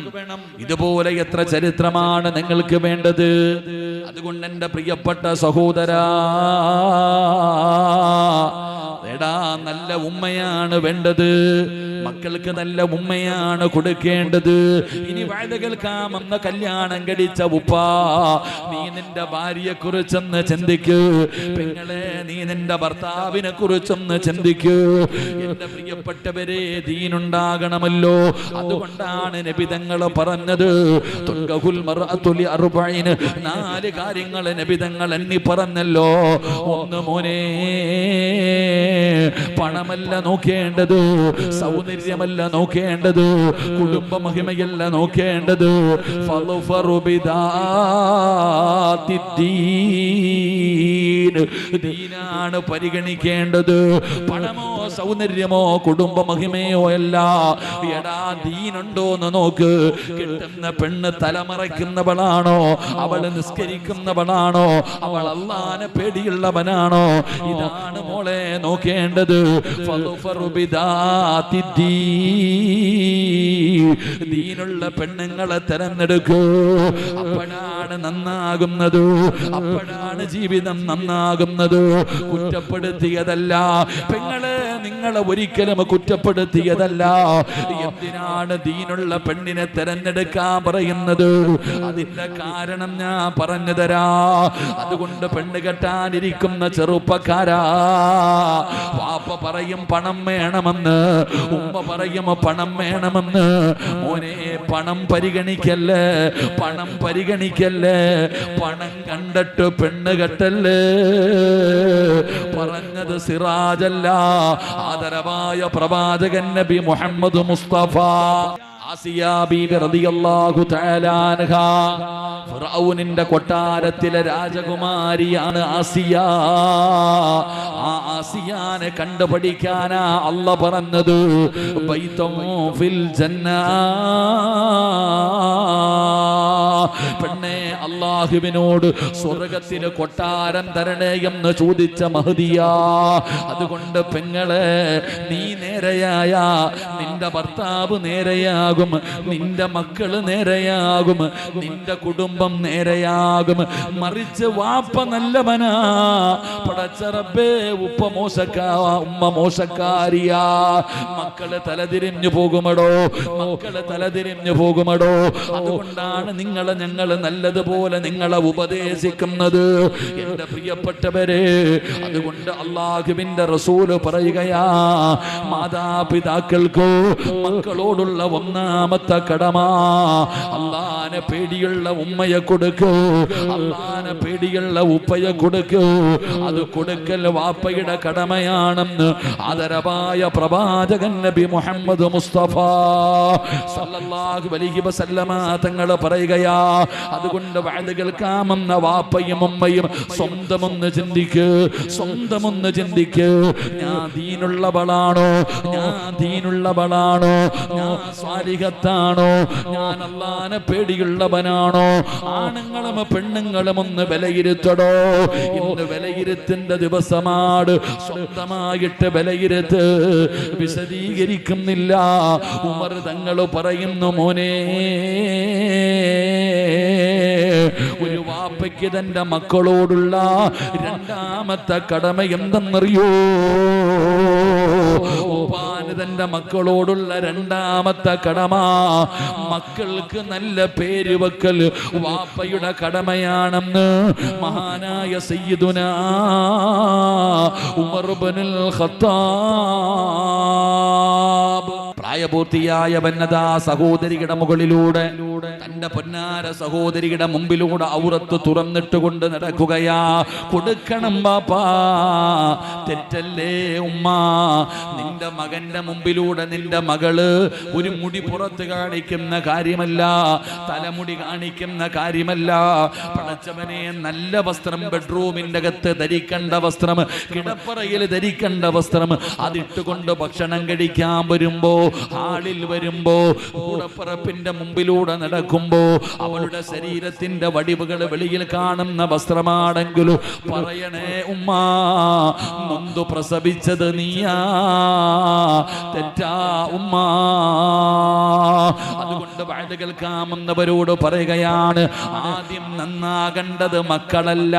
ഇതുപോലെ എത്ര ചരിത്രമാണ് നിങ്ങൾക്ക് വേണ്ടത്? അതുകൊണ്ട് എന്റെ പ്രിയപ്പെട്ട സഹോദരാ, എടാ, നല്ല ഉമ്മയാണ് വേണ്ടത്, മക്കൾക്ക് നല്ല ഉമ്മയാണ് കൊടുക്കേണ്ടത്. ഇനി വഴുത കേൾക്കാമെന്ന കല്യാണം കഴിച്ച ഉപ്പാ, നീ നിന്റെ ഭാര്യയെ കുറിച്ചൊന്ന് ചിന്തിക്കൂ. പെങ്ങളെ, നീ നിന്റെ ഭർത്താവിനെ കുറിച്ചൊന്ന് ചിന്തിക്കൂ. എന്റെ പ്രിയപ്പെട്ടവരെ, ദീനുണ്ടാകണമല്ലോ. അതുകൊണ്ടാണ് നബി തങ്ങൾ പറഞ്ഞത്, നാല് കാര്യങ്ങൾ നബി തങ്ങൾ എണ്ണി പറഞ്ഞല്ലോ. ഒന്ന്, മോനെ, പണമല്ല നോക്കേണ്ടത്, സൗന്ദര്യമല്ല നോക്കേണ്ടത്, കുടുംബ മഹിമയല്ല നോക്കേണ്ടത്, ദീനാണ് പരിഗണിക്കേണ്ടത്. പണമോ സൗന്ദര്യമോ കുടുംബ മഹിമയോ അല്ല. എടാ, ദീനുണ്ടോന്ന് നോക്ക്. കിട്ടുന്ന പെണ്ണ് തലമറയ്ക്കുന്നവളാണോ? അവൾ നിസ്കരിക്കുന്നവളാണോ? അവൾ അല്ലാഹുവിനെ പേടിയുള്ളവനാണോ? ഇതാണ് മോളെ നോക്കേണ്ടത്. ദീനുള്ള പെണ്ണുങ്ങളെ തെരഞ്ഞെടുക്കൂ. അപ്പോഴാണ് നന്നാകുന്നത്, അപ്പോഴാണ് ജീവിതം നന്നാകുന്നത്. കുറ്റപ്പെടുത്തിയതല്ല പെങ്ങളെ, നിങ്ങളെ ഒരിക്കലും കുറ്റപ്പെടുത്തിയതല്ല. എന്തിനാണ് ദീനുള്ള പെണ്ണിനെ തെരഞ്ഞെടുക്കാൻ പറയുന്നത്? അതിന്റെ കാരണം ഞാൻ പറഞ്ഞു തരാ. അതുകൊണ്ട് പെണ്ണ് കെട്ടാനിരിക്കുന്ന ചെറുപ്പക്കാരാ, വാപ്പ പറയും പണം വേണമെന്ന്, ഉമ്മ പറയും പണം വേണമെന്ന്. മോനെ, പണം പരിഗണിക്കല്ലേ, പണം പരിഗണിക്കല്ലേ. പണം കണ്ടിട്ട് പെണ്ണ് കെട്ടല്ലേ. പറഞ്ഞത് സിറാജല്ല, ആദരവായ പ്രവാചകൻ നബി മുഹമ്മദ് മുസ്തഫ. ആസിയ ബീബി റളിയല്ലാഹു തആല അൻഹാ, ഫിറഔനിന്റെ കൊട്ടാരത്തിലെ രാജകുമാരിയാണ് ആസിയ. ആ ആസിയാനെ കണ്ടുപഠിക്കാനാ അല്ലാഹ് പറഞ്ഞത്, ബൈതും ഫിൽ ജന്ന. പെണ്ണെ, അല്ലാഹുവിനോട് സ്വർഗത്തിലെ കൊട്ടാരം തരണേ എന്ന് ചോദിച്ച മഹദിയാ. അതുകൊണ്ട് പെങ്ങളെ, നീ നേരെയായ നിന്റെ ഭർത്താവ് നേരെയാകും, നിന്റെ മക്കള് നേരെയാകും, നിന്റെ കുടുംബം നേരെയാകും. മറിച്ച് വാപ്പ നല്ലവനാ, പടച്ച റബ്ബേ, ഉപ്പ ഉമ്മ മോശക്കാരിയാ, മക്കള് തലതിരിഞ്ഞു പോകുമടോ, മക്കള് തലതിരിഞ്ഞു പോകുമടോ. അതുകൊണ്ടാണ് ഞങ്ങള് നല്ലതുപോലെ നിങ്ങളെ ഉപദേശിക്കുന്നത് എന്റെ പ്രിയപ്പെട്ടവരെ. അതുകൊണ്ട് അല്ലാഹുവിന്റെ റസൂല് പറയുകയാ, മാതാപിതാക്കൾക്കോ മക്കളോടുള്ള ഒന്നാമത്തെ കടമ അല്ലാഹുവിനെ പേടിയുള്ള ഉമ്മയെ കൊടുക്കൂ, അല്ലാഹുവിനെ പേടിയുള്ള ഉപ്പയെ കൊടുക്കൂ. അത് കൊടുക്കൽ വാപ്പയുടെ കടമയാണെന്ന് ആദരവായ പ്രവാചകൻ നബി മുഹമ്മദ് മുസ്തഫ സല്ലല്ലാഹു അലൈഹി വസല്ലമ തങ്ങൾ പറയുകയാ. അതുകൊണ്ട് വഅദ് കേൾക്കാമെന്ന വാപ്പയും ഉമ്മയും സ്വന്തമൊന്ന് ചിന്തിക്ക്, സ്വന്തമൊന്ന് ചിന്തിക്ക്. ഞാൻ ദീനുള്ളവളാണോ? ഞാൻ ദീനുള്ളവളാണോ? ഞാൻ സ്വാലിഹത്താണോ? ഞാൻ അല്ലാഹുവിനെ പേടിയുള്ളവനാണോ? ആണുങ്ങളും പെണ്ണുങ്ങളും ഒന്ന് വിലയിരുത്തടോ. ഇന്ന് വിലയിരുത്തേണ്ട ദിവസമാണ്. സ്വന്തമായിട്ട് വിലയിരുത്ത്. വിശദീകരിക്കുന്നില്ല. ഉമർ തങ്ങൾ പറയുന്നു, മോനെ, ഒരു വാപ്പയ്ക്ക് തന്റെ മക്കളോടുള്ള രണ്ടാമത്തെ കടമ എന്തെന്നറിയോ? ഉപ്പാന് തന്റെ മക്കളോടുള്ള രണ്ടാമത്തെ കടമ മക്കൾക്ക് നല്ല പേര് വെക്കൽ വാപ്പയുടെ കടമയാണെന്ന് മഹാനായ സയ്യിദുനാ ഉമർ ഇബ്നുൽ ഖത്താബ്. പ്രായപൂർത്തിയായ വന്നതാ സഹോദരിയുടെ മുകളിലൂടെ, തന്റെ പൊന്നാര സഹോദരിയുടെ മുമ്പിലൂടെ ഔറത്ത് തുറന്നിട്ടുകൊണ്ട് നടക്കുകയാ. കൊടുക്കണം ബാപ്പാ, തെറ്റല്ലേ ഉമ്മ? നിന്റെ മകന്റെ മുമ്പിലൂടെ നിന്റെ മകള് ഒരു മുടി പുറത്ത് കാണിക്കുന്ന കാര്യമല്ല, തലമുടി കാണിക്കുന്ന കാര്യമല്ല. പടച്ചവനെ, നല്ല വസ്ത്രം ബെഡ്റൂമിന്റെ അകത്ത് ധരിക്കേണ്ട വസ്ത്രം, കിടപ്പറയിൽ ധരിക്കേണ്ട വസ്ത്രം, അതിട്ടുകൊണ്ട് ഭക്ഷണം കഴിക്കാൻ വരുമ്പോ, ഹാളിൽ വരുമ്പോ, കൂടപ്പറപ്പിന്റെ മുമ്പിലൂടെ നടക്കുമ്പോ അവളുടെ ശരീരത്തിന്റെ വടിവുകൾ വെളിയിൽ കാണുന്ന വസ്ത്രമാണെങ്കിലും പറയണേ ഉമ്മ, നൊന്തു പ്രസവിച്ചത് നീയാ, തെറ്റാ ഉമ്മ. വഅദ് കേൾക്കാമെന്നവരോട് പറയുകയാണ്, ആദ്യം നന്നാകേണ്ടത് മക്കളല്ല,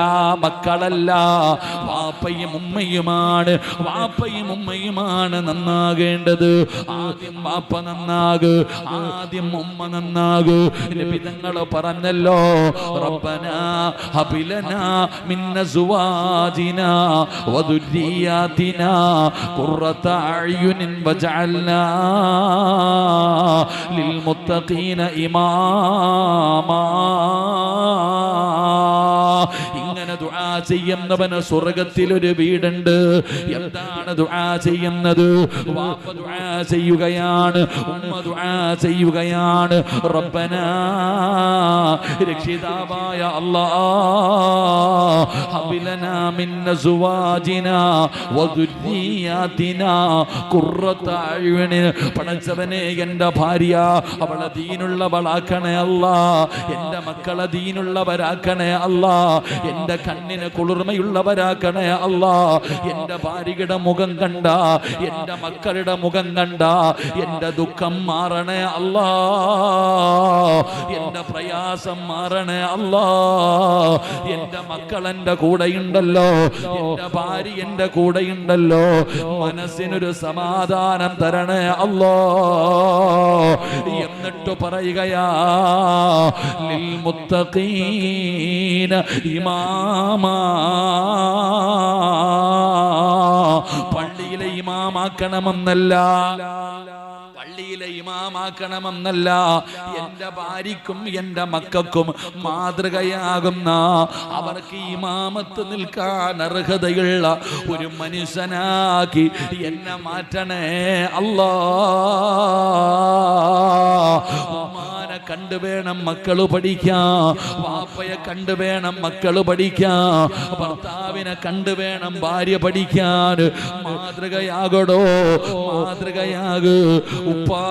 വാപ്പയും ഉമ്മയുമാണ്. വാപ്പയും ഉമ്മയുമാണ് നന്നാകേണ്ടത്. ആദ്യം വാപ്പ നന്നാകു, ആദ്യം ഉമ്മ നന്നാകു. നബി തങ്ങൾ പറഞ്ഞല്ലോ, റബ്ബനാ ഹബ് ലനാ മിൻ അസ്വാജിനാ വദുരിയാതിനാ ഖുർറത അഅ്യുനിൻ വജഅൽനാ ലിൽമുത്തഖീന ഇമാമാ. ഇങ്ങനെ ദുആ ചെയ്യുന്നവന് സ്വർഗ്ഗത്തിൽ ഒരു വീടുണ്ട്. എന്താണ് ദുആ ചെയ്യുന്നത്? വാപ്പ ദുആ ചെയ്യുകയാണ്, ഉമ്മ ദുആ ചെയ്യുകയാണ്. റബ്ബനാ, രക്ഷിതാവായ അല്ലാഹ്, ഹബ് ലനാ മിൻ അസ്വാജിനാ വദുരിയാതിനാ ഖുർറത അഅ്യുനിൻ. പടച്ചവനെ, എൻ്റെ ഭാര്യ അവളെ ദീനുള്ളവളാക്കണേ അല്ലാ, എൻ്റെ മക്കളെ ദീനുള്ളവരാക്കണേ അല്ലാ, എൻ്റെ കണ്ണിന് കുളിർമയുള്ളവരാക്കണേ അല്ലാ. എൻ്റെ ഭാര്യയുടെ മുഖം കണ്ട, എൻ്റെ മക്കളുടെ മുഖം കണ്ട എൻ്റെ ദുഃഖം മാറണേ അല്ലാ, എൻ്റെ പ്രയാസം മാറണേ അല്ലാ. എൻ്റെ മക്കൾ എൻ്റെ കൂടെയുണ്ടല്ലോ, എൻ്റെ ഭാര്യ എൻ്റെ കൂടെയുണ്ടല്ലോ, മനസ്സിനൊരു സമാധാനം തരണേ അല്ലാ. എന്നിട്ട് പറയുകയാ, ലിൽ മുത്തഖീന ഇമാമാ. പള്ളിയിലെ ഇമാമാക്കണമെന്നല്ല, പള്ളിയിലെ ഇമാമാക്കണമെന്നല്ല, എൻ്റെ ഭാര്യക്കും എൻ്റെ മക്കൾക്കും മാതൃകയാകുന്ന, അവർക്ക് ഇമാമത്ത് നിൽക്കാൻ അർഹതയുള്ള ഒരു മനുഷ്യനാക്കി എന്നെ മാറ്റണേ അല്ലാ. ഉമ്മാനെ കണ്ടുവേണം മക്കള് പഠിക്കാൻ, വാപ്പയെ കണ്ടുവേണം മക്കള് പഠിക്കാൻ, ഭർത്താവിനെ കണ്ടുവേണം ഭാര്യ പഠിക്കാൻ. മാതൃകയാകടോ, മാതൃകയാകു ഉപ്പാ.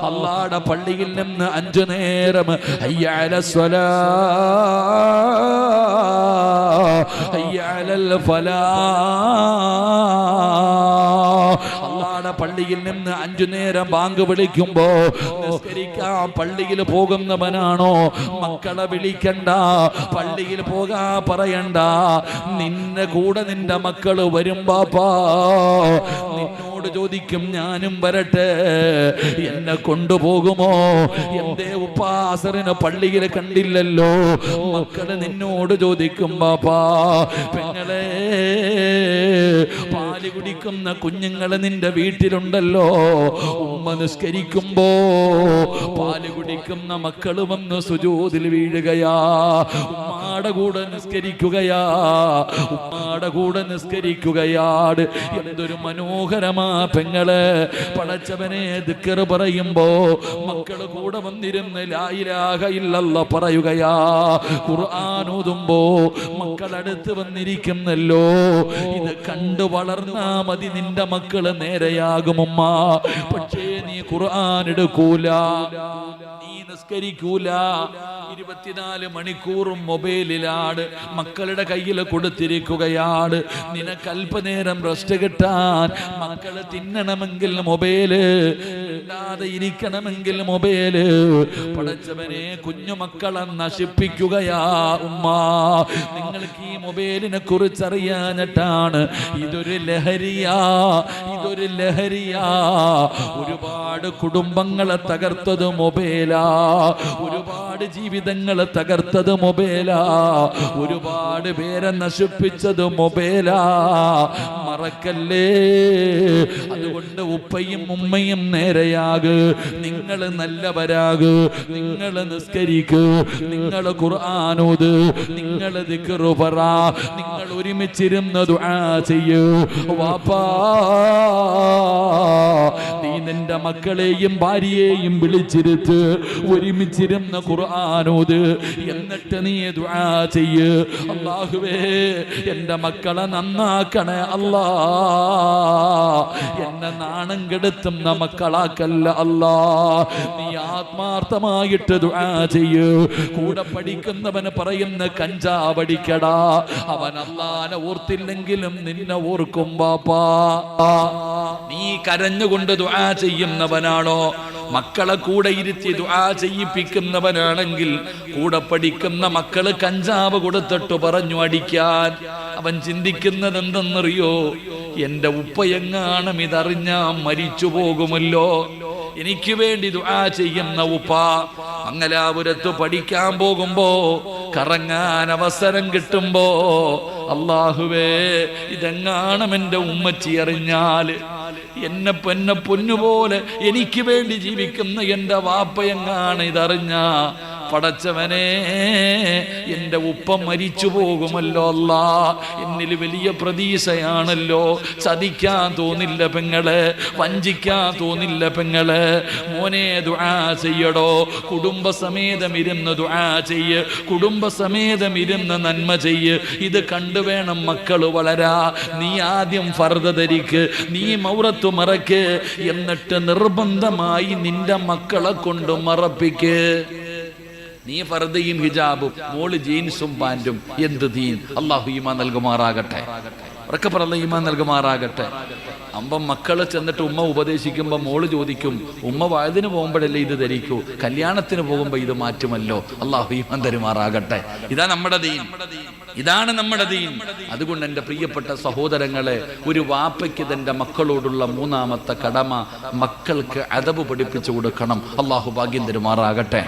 അല്ലാഹുവിന്റെ പള്ളിയിൽ നിന്ന് 5 നേരം ഹയ്യ അലസ്സലാ ഹയ്യ അലൽ ഫലാഹ്. അല്ലാഹുവിന്റെ പള്ളിയിൽ നിന്ന് 5 നേരം ബാങ്ക് വിളിക്കുമ്പോ നിസ്കരിക്കാൻ പള്ളിയിൽ പോകുന്നവനാണോ? മക്കളെ വിളിക്കണ്ട, പള്ളിയിൽ പോകാ പറയണ്ട. നിന്നെ കൂടെ നിന്റെ മക്കള് വരും ബാപ്പാ. നിന്നോട് ചോദിക്കും, ഞാനും വരട്ടെ, എന്നെ കൊണ്ടുപോകുമോ? എന്തേ ഉപ്പാ അസറിന് പള്ളിയിൽ കണ്ടില്ലല്ലോ? മക്കള് നിന്നോട് ചോദിക്കും, ബാപ്പാ. പെങ്ങളെ, പാല് കുടിക്കുന്ന കുഞ്ഞുങ്ങള് നിന്റെ വീട്ടിലുണ്ടല്ലോ. ഉമ്മ നിസ്കരിക്കുമ്പോ പാല് കുടിക്കുന്ന മക്കള് വന്ന് സുജൂദിൽ വീഴുകയാ, ഉമ്മാടെ കൂടെ നിസ്കരിക്കുകയാ, ഉമ്മാടെ കൂടെ നിസ്കരിക്കുകയാണ്. എന്തൊരു മനോഹരമാ പെങ്ങളെ. പടച്ചവനെ ദിക്ർ പറയുമ്പോ മക്കള് കൂടെ വന്നിരുന്ന് ലാ ഇലാഹ ഇല്ലല്ലാഹ് പറയുകയാ. ഖുർആൻ ഓതുമ്പോ മക്കളടുത്ത് വന്നിരിക്കുന്നല്ലോ. ഇത് കണ്ടു വളർന്നാ മതി, നിന്റെ മക്കള് നേരെയാകും ഉമ്മ. പക്ഷേ നീ ഖുർആൻ എടുക്കൂല, നീ നിസ്കരിക്കൂല. 24 മണിക്കൂറും മൊബൈലിലാണ്, മക്കളുടെ കയ്യിൽ കൊടുത്തിരിക്കുകയാണ്. നിനക്ക് അല്പനേരം റെസ്റ്റ് കിട്ടാൻ, മക്കള് തിന്നണമെങ്കിൽ മൊബൈല്, ഇല്ലാതെ ഇരിക്കണമെങ്കിൽ മൊബൈല്. പടച്ചവനെ, കുഞ്ഞുമക്കളെ നശിപ്പിക്കുകയാ ഉമ്മ. നിങ്ങൾക്ക് ഈ മൊബൈലിനെ കുറിച്ച് അറിയാഞ്ഞിട്ടാണ്. ഇതൊരു ലഹരിയാ, ഇതൊരു ലഹരിയാ. ഒരുപാട് കുടുംബങ്ങളെ തകർത്തത് മൊബൈലാ, ഒരുപാട് ജീവിതങ്ങളെ തകർത്തത് മൊബൈലാ, ഒരുപാട് പേരെ നശിപ്പിച്ചത് മൊബൈലാ. മറക്കല്ലേ. അതുകൊണ്ട് ഉപ്പയും ഉമ്മയും നേരെയാകു, നിങ്ങൾ നല്ലവരാകു, നിങ്ങൾ നിസ്കരിക്കൂ, നിങ്ങൾ ഖുർആൻ ഓത്, നിങ്ങൾ ദിക്ർ പറ, നിങ്ങൾ ഒരുമിച്ചിരുന്ന് ദുആ ചെയ്യൂ. വാപ്പാ, നീ നിന്റെ മക്കളെയും ഭാര്യയെയും വിളിച്ചിരുത്ത്, ഒരുമിച്ചിരുന്ന് ഖുർആൻ ഓത്, എന്നിട്ട് നീ ദുആ ചെയ്യ്. അല്ലാഹുവേ, എൻ്റെ മക്കളെ നന്നാക്കണേ അല്ലാ, എന്നെ നാണം കെടുത്തുന്ന മക്കളാക്കല്ല അല്ലാ. നീ ആത്മാർത്ഥമായിട്ട് ദുആ ചെയ്യ്. കൂടെ പഠിക്കുന്നവന് പറയുന്ന കഞ്ചാവടിക്കടാ, അവൻ അല്ലാഹനെ ഓർത്തില്ലെങ്കിലും നിന്നെ ഓർക്കും ബാപ്പാ. നീ കരഞ്ഞുകൊണ്ട് ദുആ ചെയ്യുന്നവനാണോ? മക്കളെ കൂടെ ഇരുത്തി ദുആ ചെയ്യിപ്പിക്കുന്നവനാണെങ്കിൽ കൂടെ പഠിക്കുന്ന മക്കള് കഞ്ചാവ് കൊടുത്തിട്ട് പറഞ്ഞു അടിക്കാൻ, അവൻ ചിന്തിക്കുന്നത് എന്തെന്നറിയോ? എന്റെ ഉപ്പയെങ്ങാനും ഇതറിഞ്ഞാ മരിച്ചു പോകുമല്ലോ. എനിക്ക് വേണ്ടി ദുആ ചെയ്യുന്ന ഉപ്പ മംഗലാപുരത്ത് പഠിക്കാൻ പോകുമ്പോ കറങ്ങാൻ അവസരം കിട്ടുമ്പോ, അല്ലാഹുവേ ഇതെങ്ങാനും എന്റെ ഉമ്മച്ചി അറിഞ്ഞാല്, എന്നെ പൊന്നുപോലെ എനിക്ക് വേണ്ടി ജീവിക്കുന്ന എന്റെ വാപ്പയെങ്ങാണ് ഇതറിഞ്ഞ, പടച്ചവനെ എന്റെ ഉപ്പ മരിച്ചു പോകുമല്ലോ അല്ലാ. എന്നിൽ വലിയ പ്രതീക്ഷയാണല്ലോ. ചതിക്കാൻ തോന്നില്ല പെങ്ങളെ, വഞ്ചിക്കാൻ തോന്നില്ല പെങ്ങളെ. മോനെ ദുആ ചെയ്യടോ, കുടുംബസമേതം ഇരുന്ന് ദുആ ചെയ്യ്, കുടുംബസമേതം ഇരുന്ന് നന്മ ചെയ്യ്. ഇത് കണ്ടുവേണം മക്കള് വളരാ. നീ ആദ്യം ഫർദ് ധരിക്ക്, നീ മൗറത്ത് മറക്ക്, എന്നിട്ട് നിർബന്ധമായി നിന്റെ മക്കളെ കൊണ്ട് മറപ്പിക്ക്. നീ ഫർദയും ഹിജാബും, മോള് ജീൻസും പാൻറ്റും. എന്ത് ദീൻ! അല്ലാഹു ഈമാൻ നൽകുമാറാകട്ടെ. ഉറക്കെ പറ ഈമാൻ നൽകുമാറാകട്ടെ. അമ്പം മക്കള് ചെന്നിട്ട് ഉമ്മ ഉപദേശിക്കുമ്പോൾ മോള് ചോദിക്കും, ഉമ്മ വയതിന് പോകുമ്പോഴല്ലേ ഇത് ധരിക്കൂ, കല്യാണത്തിന് പോകുമ്പോൾ ഇത് മാറ്റുമല്ലോ. അല്ലാഹു ഈമാൻ തരുമാറാകട്ടെ. ഇതാ നമ്മുടെ ദീൻ, ഇതാണ് നമ്മുടെ ദീൻ. അതുകൊണ്ട് എൻ്റെ പ്രിയപ്പെട്ട സഹോദരങ്ങളെ, ഒരു വാപ്പയ്ക്ക് തൻ്റെ മക്കളോടുള്ള മൂന്നാമത്തെ കടമ മക്കൾക്ക് അദബ് പഠിപ്പിച്ചു കൊടുക്കണം. അല്ലാഹു ഭാഗ്യം തരുമാറാകട്ടെ,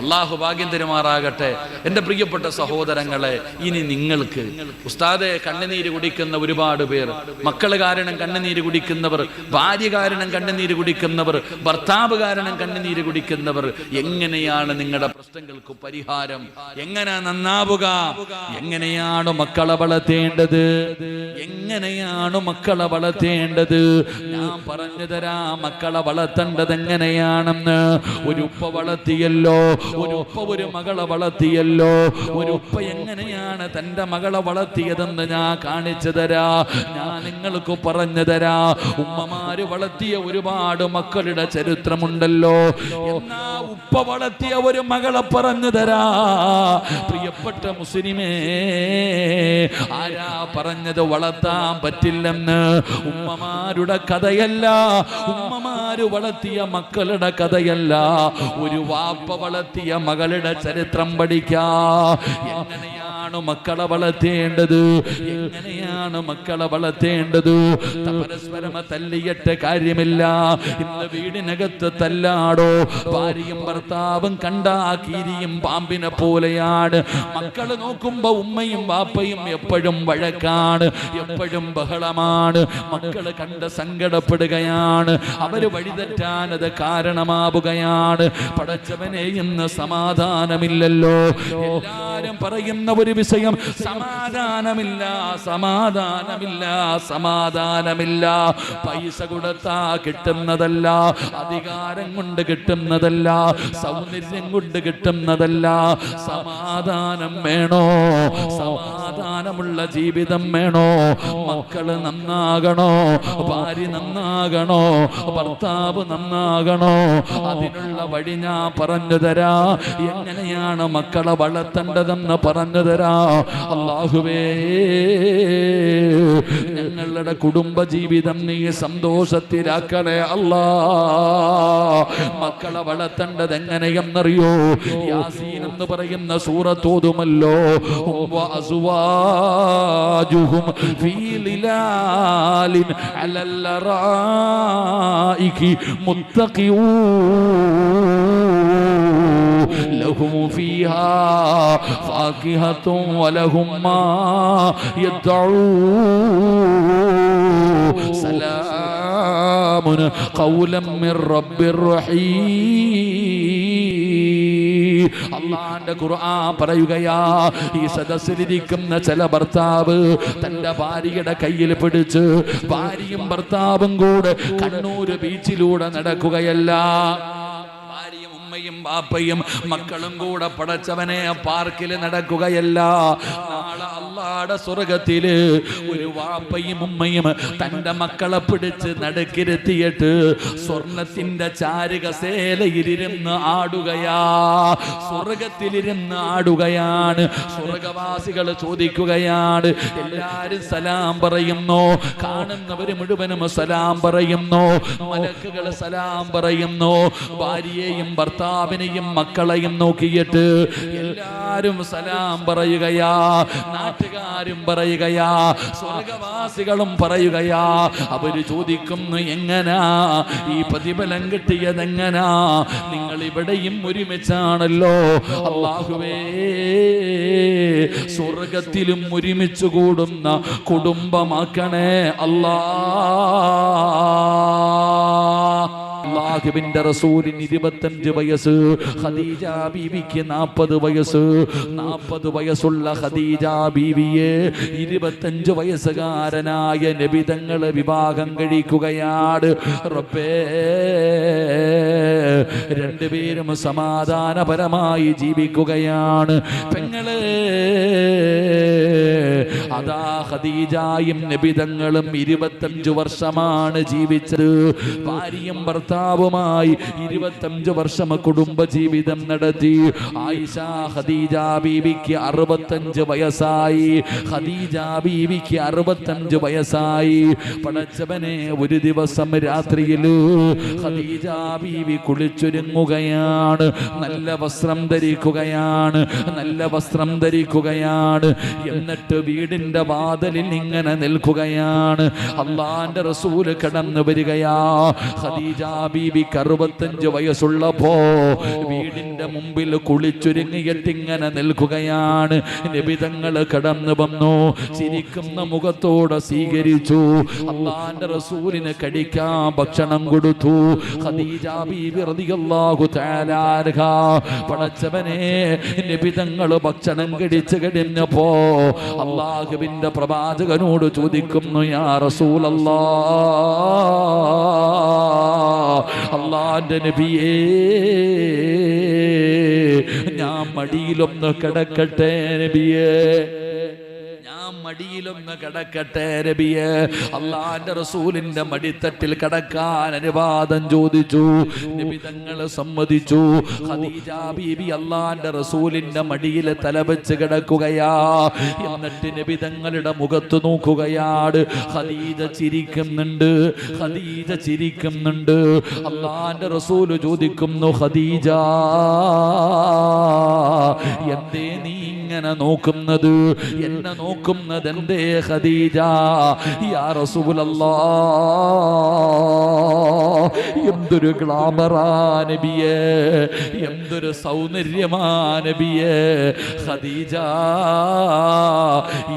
അല്ലാഹു ഭാഗ്യം തരുമാറാകട്ടെ. എൻ്റെ പ്രിയപ്പെട്ട സഹോദരങ്ങളെ, ഇനി നിങ്ങൾക്ക് ഉസ്താദെ കണ്ണുനീര് കുടിക്കുന്ന ഒരുപാട് പേർ, മക്കള് കാരണം കണ്ണുനീര് കുടിക്കുന്നവർ, ഭാര്യ കാരണം കണ്ണുനീര് കുടിക്കുന്നവർ, ഭർത്താവ് കാരണം കണ്ണുനീര് കുടിക്കുന്നവർ, എങ്ങനെയാണ് നിങ്ങളുടെ പ്രശ്നങ്ങൾക്ക് പരിഹാരം? എങ്ങനെ നന്നാവുക? എങ്ങനെയാണ് മക്കളെ വളർത്തേണ്ടത്? എങ്ങനെയാണ് മക്കളെ വളർത്തേണ്ടത്? ഞാൻ പറഞ്ഞു തരാം മക്കളെ വളർത്തേണ്ടത് എങ്ങനെയാണെന്ന്. ഒരു ഉപ്പ വളർത്തിയല്ലോ, ഒരു ഉപ്പ ഒരു മകളെ വളർത്തിയല്ലോ. ഒരു ഉപ്പ എങ്ങനെയാണ് തന്റെ മകളെ വളർത്തിയതെന്ന് ഞാൻ കാണിച്ചു തരാ, ഞാൻ നിങ്ങൾക്ക് പറഞ്ഞു തരാ. ഉമ്മമാര് വളർത്തിയ ഒരുപാട് മക്കളുടെ ചരിത്രമുണ്ടല്ലോ. എന്നാ ഉപ്പ വളർത്തിയ ഒരു മകളെ പറഞ്ഞു തരാ. പ്രിയപ്പെട്ട മുസ്ലിമേ, ആരാ പറഞ്ഞത് വളർത്താൻ പറ്റില്ലെന്ന്? ഉമ്മമാരുടെ കഥയല്ല, ഉമ്മമാര് വളർത്തിയ മക്കളുടെ കഥയല്ല, ഒരു വാപ്പ വളർത്തിയ മകളുടെ ചരിത്രം പഠിക്കാ. എങ്ങനെയാണ് മക്കളെ വളർത്തേണ്ടത്? എങ്ങനെയാണ് മക്കളെ വളർത്തേണ്ടത്? പരസ്പരം തല്ലിയിട്ട് കാര്യമില്ല. ഇന്ന് വീടിനകത്ത് തല്ലാടോ, ഭാര്യയും ഭർത്താവും കണ്ടാ കീരിയും പാമ്പിനെ പോലെയാണ്. മക്കള് നോക്കുമ്പോ ഉമ്മയും വാപ്പയും എപ്പോഴും വഴക്കാണ്, എപ്പോഴും ബഹളമാണ്. മക്കള് കണ്ട് സങ്കടപ്പെടുകയാണ്, അവര് വഴിതെറ്റാൻ അത് കാരണമാവുകയാണ്. പടച്ചവനെ ഇന്ന് സമാധാനമില്ലല്ലോ. എല്ലാരും പറയുന്ന ഒരു വിഷയം, സമാധാനമില്ല, സമാധാനമില്ല, സമാധാനമില്ല. പൈസ കൊടുത്താ കിട്ടുന്നതല്ല, അധികാരം കൊണ്ട് കിട്ടുന്നതല്ല, സൗന്ദര്യം കൊണ്ട് കിട്ടുന്നതല്ല. സമാധാനം വേണോ? സമാധാനമുള്ള ജീവിതം വേണോ? മക്കള് നന്നാകണോ, ഭാര്യ നന്നാകണോ, ഭർത്താവ് നന്നാകണോ? അതിനുള്ള വഴി ഞാൻ പറഞ്ഞു തരാ. എങ്ങനെയാണ് മക്കളെ വളർത്തേണ്ടതെന്ന് പറഞ്ഞു തരാ. അല്ലാഹുവേ, ഞങ്ങളുടെ കുടുംബ ജീവിതം നീ സന്തോഷത്തിലാക്കണേ അല്ലാ. മക്കളെ വളർത്തേണ്ടത് എങ്ങനെയെന്നറിയോ? യാസീൻ എന്ന് പറയുന്ന സൂറത്ത് ഓതുമല്ലോ. വഅസ്വാജുഹും ഫീ ളിലാലിൻ അലൽ അറായികി മുത്തഖിഊൻ ലഹും ഫീഹാ ഫാകിഹത്തുൻ വലഹും മാ യദ്ഊൻ സലാമുൻ ഖൗലൻ മിർ റബ്ബിർ റഹീം. അല്ലാഹുവിന്റെ ഖുർആൻ പറയുകയാ, ഈ സദസ്സിലിരിക്കുന്ന ചില ഭർത്താവ് തന്റെ ഭാര്യയുടെ കയ്യിൽ പിടിച്ച് ഭാര്യയും ഭർത്താവും കൂടെ കണ്ണൂർ ബീച്ചിലൂടെ നടക്കുകയല്ല. ഭാര്യയും ഉമ്മയും ബാപ്പയും മക്കളും കൂടെ പടച്ചവനെ പാർക്കിൽ നടക്കുകയല്ല. നാളെ അല്ലാഹ് അള്ളാടെ സ്വർഗത്തില് ഒരു വാപ്പയും ഉമ്മയും തന്റെ മക്കളെ പിടിച്ച് നടുക്കിരുത്തിയിട്ട് സ്വർണത്തിന്റെ ചാരുകസേലയിലിരുന്ന് ആടുകയാ. സ്വർഗത്തിലിരുന്ന് ആടുകയാണ്. സ്വർഗവാസികൾ ചോദിക്കുകയാണ്, എല്ലാരും സലാം പറയുന്നു, കാണുന്നവര് മുഴുവനും സലാം പറയുന്നു, മലക്കുകൾ സലാം പറയുന്നു. ഭാര്യയെയും ഭർത്താവിനെയും മക്കളെയും നോക്കിയിട്ട് എല്ലാരും സലാം പറയുകയാ. നാട്ടുകാരും പറയുകയാ, സ്വർഗവാസികളും പറയുകയാ. അവര് ചോദിക്കുന്നു, എങ്ങനാ ഈ പ്രതിഫലം കിട്ടിയതെങ്ങനാ? നിങ്ങൾ ഇവിടെയും ഒരുമിച്ചാണല്ലോ. അല്ലാഹുവേ, സ്വർഗത്തിലും ഒരുമിച്ച് കൂടുന്ന കുടുംബമാക്കണേ അല്ലാ. അല്ലാഹുവിന്റെ റസൂലിന് 25 വയസ്സ്, ഖദീജ ബീവിക്ക് 40 വയസ്സ്. 40 വയസ്സുള്ള ഖദീജ ബീവിയെ 25 വയസ്സുകാരനായ നബി തങ്ങളെ വിവാഹം കഴിക്കുകയാണ്. റബ്ബേ, രണ്ടുപേരും സമാധാനപരമായി ജീവിക്കുകയാണ്. പെങ്ങളെ, അതാ ഖദീജയും നബി തങ്ങളും 25 വർഷമാണ് ജീവിച്ചത്. ഭാര്യയും ഭർത്താവുമായി 25 വർഷം കുടുംബ ജീവിതം നടത്തി. ആയിഷ ഖദീജ ബീവിക്ക് 65 വയസ്സായി. ഖദീജ ബീവിക്ക് 65 വയസ്സായി. പടച്ചവനെ, ഒരു ദിവസം രാത്രിയിൽ ഖദീജ ബീവി കുളിച്ചൊരുങ്ങുകയാണ്. നല്ല വസ്ത്രം ധരിക്കുകയാണ്. നല്ല വസ്ത്രം ധരിക്കുകയാണ്. എന്നിട്ട് വീടിന്റെ വാതിലിൽ ഇങ്ങനെ നിൽക്കുകയാണ്. അള്ളാന്റെ റസൂല് കടന്നു വരികയാ. ഖദീജ ബീവിക്ക് 65 വയസ്സുള്ളപ്പോ വീടിന്റെ മുമ്പിൽ കുളിച്ചൊരുങ്ങിയിട്ട് ഇങ്ങനെ നിൽക്കുകയാണ്. നബി തങ്ങൾ കടന്നു വന്നു. ചിരിക്കുന്ന മുഖത്തോടെ സ്വീകരിച്ചു. അള്ളാന്റെ റസൂലിന് കഴിക്കാൻ ഭക്ഷണം കൊടുത്തു. ഖദീജ ബീവി റളിയല്ലാഹു തആല അൻഹ, പടച്ചവനെ, നബി തങ്ങൾ ഭക്ഷണം കഴിച്ചു കഴിഞ്ഞപ്പോ അള്ളാഹുവിന്റെ പ്രവാചകനോട് ചോദിക്കുന്നു, യാ റസൂലല്ലാഹ്, അള്ളാന്റെ നബിയേ, ഞാൻ മടിയിലൊന്ന് കിടക്കട്ടെ നബിയേ, മടിയിലൊന്ന് കിടക്കട്ടെ നബിയേ. അള്ളാന്റെ റസൂലിന്റെ മടിത്തട്ടിൽ കിടക്കാൻ അനുവാദം ചോദിച്ചു. നബി തങ്ങൾ സമ്മതിച്ചു. ഖദീജ ബീബി അള്ളാന്റെ റസൂലിന്റെ മടിയിൽ തലവെച്ച് കിടക്കുകയാ. എന്നിട്ട് നബി തങ്ങളുടെ മുഖത്ത് നോക്കുകയാണ്. ഖദീജ ചിരിക്കുന്നുണ്ട്. ഖദീജ ചിരിക്കുന്നുണ്ട്. അള്ളാന്റെ റസൂല് ചോദിക്കുന്നു, ഖദീജ, എന്തേ നീ ഇങ്ങനെ നോക്കുന്നത്? എന്നെ നോക്കുന്നത് എന്തേ ഖദീജ? യാ റസൂലല്ലാഹ്, എന്തൊരു ഗ്ലാമറാ നബിയേ, എന്തൊരു സൗന്ദര്യമാ നബിയേ. ഖദീജ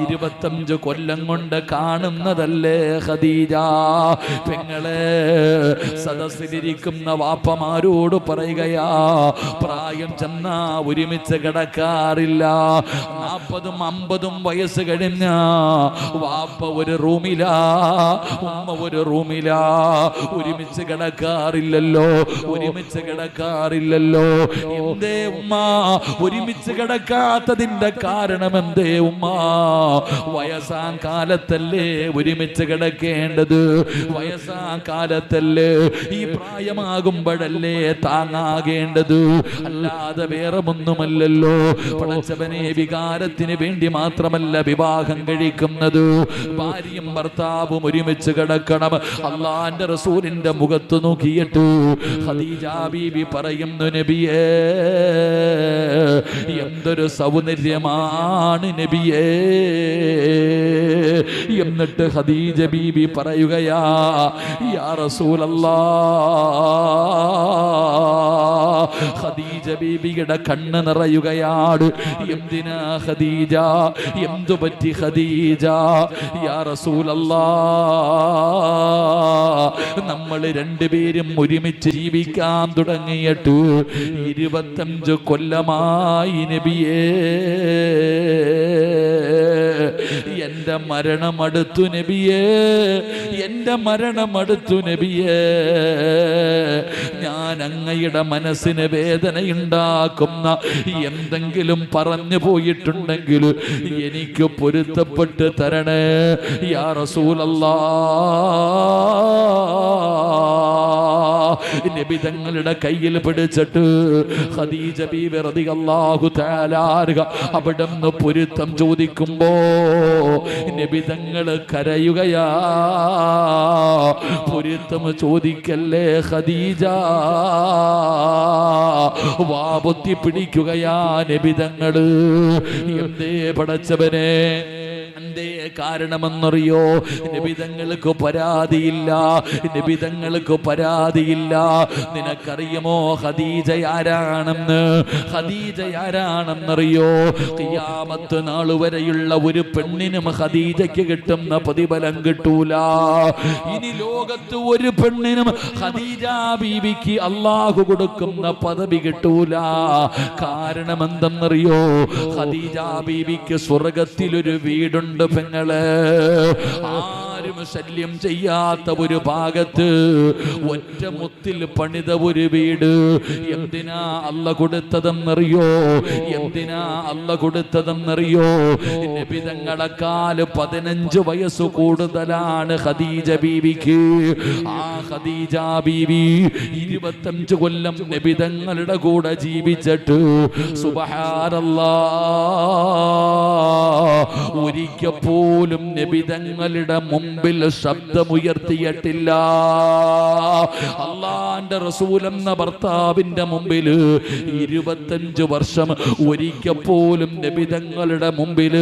25 കൊല്ലം കൊണ്ട് കാണുന്നതല്ലേ ഖദീജ. പെങ്ങളെ, സദസ്സിലിരിക്കുന്ന വാപ്പമാരോട് പറയുകയാ, പ്രായം ചെന്നാ ഒരുമിച്ച് കിടക്കാറില്ല. 40ഉം 50ഉം വയസ്സ് കഴിഞ്ഞ വാപ്പ ഒരു റൂമിലാ, ഉമ്മ ഒരു റൂമിലാ. ഒരുമിച്ച് കിടക്കാറില്ലല്ലോ, ഒരുമിച്ച് കിടക്കാറില്ലല്ലോ. എന്തേ ഉമ്മ ഒരുമിച്ച് കിടക്കാത്തതിന്റെ കാരണം എന്തേ ഉമ്മ? വയസ്സാം കാലത്തല്ലേ ഒരുമിച്ച് കിടക്കേണ്ടത്? വയസ്സാം കാലത്തല്ലേ, ഈ പ്രായമാകുമ്പോഴല്ലേ താങ്ങാകേണ്ടത്, അല്ലാതെ വേറെ ഒന്നുമല്ലല്ലോ. പടച്ചവനെ, വികാരത്തിന് വേണ്ടി മാത്രമല്ല വിവാഹം കഴിക്കുന്നത്. ഭാര്യയും ഭർത്താവും ഒരുമിച്ച് കിടക്കണം. അള്ളാന്റെ റസൂലിന്റെ മുഖത്ത് നോക്കിയിട്ട് ഖദീജ ബീബി പറയുന്നു, നബിയേ, എന്തൊരു സൗന്ദര്യമാണ് നബിയേ. എന്നിട്ട് ഖദീജ ബീബി പറയുകയാ, യാ റസൂലല്ലാഹ്, ഖദീജ ബീബിയുടെ കണ്ണ് നിറയുകയാണ്. എന്തിനാ ഖദീജ? എന്തു പറ്റി ഖദീജ? യാ റസൂലല്ലാഹ്, നമ്മൾ രണ്ടുപേരും ഒരുമിച്ച് ജീവിക്കാൻ തുടങ്ങിയിട്ട് 25 കൊല്ലമായി നബിയേ. എന്റെ മരണമടുത്തു നബിയേ, എന്റെ മരണമടുത്തു നബിയേ. ഞാൻ അങ്ങയുടെ മനസ്സിന് വേദനയുണ്ടാക്കുന്ന എന്തെങ്കിലും പറഞ്ഞു പോയിട്ടുണ്ടെങ്കിൽ എനിക്ക് പൊരുത്തപ്പെട്ട് തരണേ യാ റസൂലല്ലാഹ്. നബി തങ്ങളുടെ കയ്യിൽ പിടിച്ചിട്ട് ഖദീജ ബീവി റളിയല്ലാഹു തആല അവിടുന്ന് പൊരുത്തം ചോദിക്കുമ്പോ നബി തങ്ങൾ കരയുകയാ. പൊരുത്തം ചോദിക്കല്ലേ ഖദീജ, വാപൊത്തി പിടിക്കുകയാ നബി തങ്ങള്. എന്തേ പടച്ചവനെ, എന്തേ കാരണമെന്നറിയോ? നബിതങ്ങൾക്ക് പരാതിയില്ല, നബിതങ്ങൾക്ക് പരാതിയില്ല. നിനക്കറിയുമോ ഖദീജ ആരാണെന്ന്? ഖദീജ ആരാണെന്നറിയോ? ഖിയാമത്ത് നാൾ വരെയുള്ള ഒരു പെണ്ണിനും ഖദീജയ്ക്ക് കിട്ടുന്ന പ്രതിഫലം കിട്ടൂല. ഇനി ലോകത്ത് ഒരു പെണ്ണിനും ഖദീജ ബീവിക്ക് അല്ലാഹു കൊടുക്കുന്ന പദവി കിട്ടൂല. കാരണം എന്തെന്നറിയോ? ഖദീജ ബീവിക്ക് സ്വർഗത്തിലൊരു വീടുണ്ട് പെങ്ങളെ. ആരും ശല്യം ചെയ്യാത്ത ഒരു ഭാഗത്ത് ഒറ്റ മുത്തിൽ പണിത ഒരു വീട്. എന്തിനാ അല്ല കൊടുത്തതെന്നറിയോ? എന്തിനാ അല്ല കൊടുത്തതെന്നറിയോ? നബി തങ്ങളെക്കാൾ 15 വയസ്സ് കൂടുതലാണ് ഖദീജ ബീവിക്ക്. ആ ഖദീജ ബീവി 25 കൊല്ലം നബി തങ്ങളുടെ കൂടെ ജീവിച്ചിട്ട് സുബ്ഹാനല്ലാഹ് ഒരിക്കൽ പോലും നബി തങ്ങളുടെ മുമ്പിൽ ശബ്ദമുയർത്തിയിട്ടില്ല. അള്ളാന്റെ റസൂൽ എന്ന ഭർത്താവിന്റെ മുമ്പിൽ 25 വർഷം ഒരിക്കൽ പോലും നബി തങ്ങളുടെ മുമ്പിൽ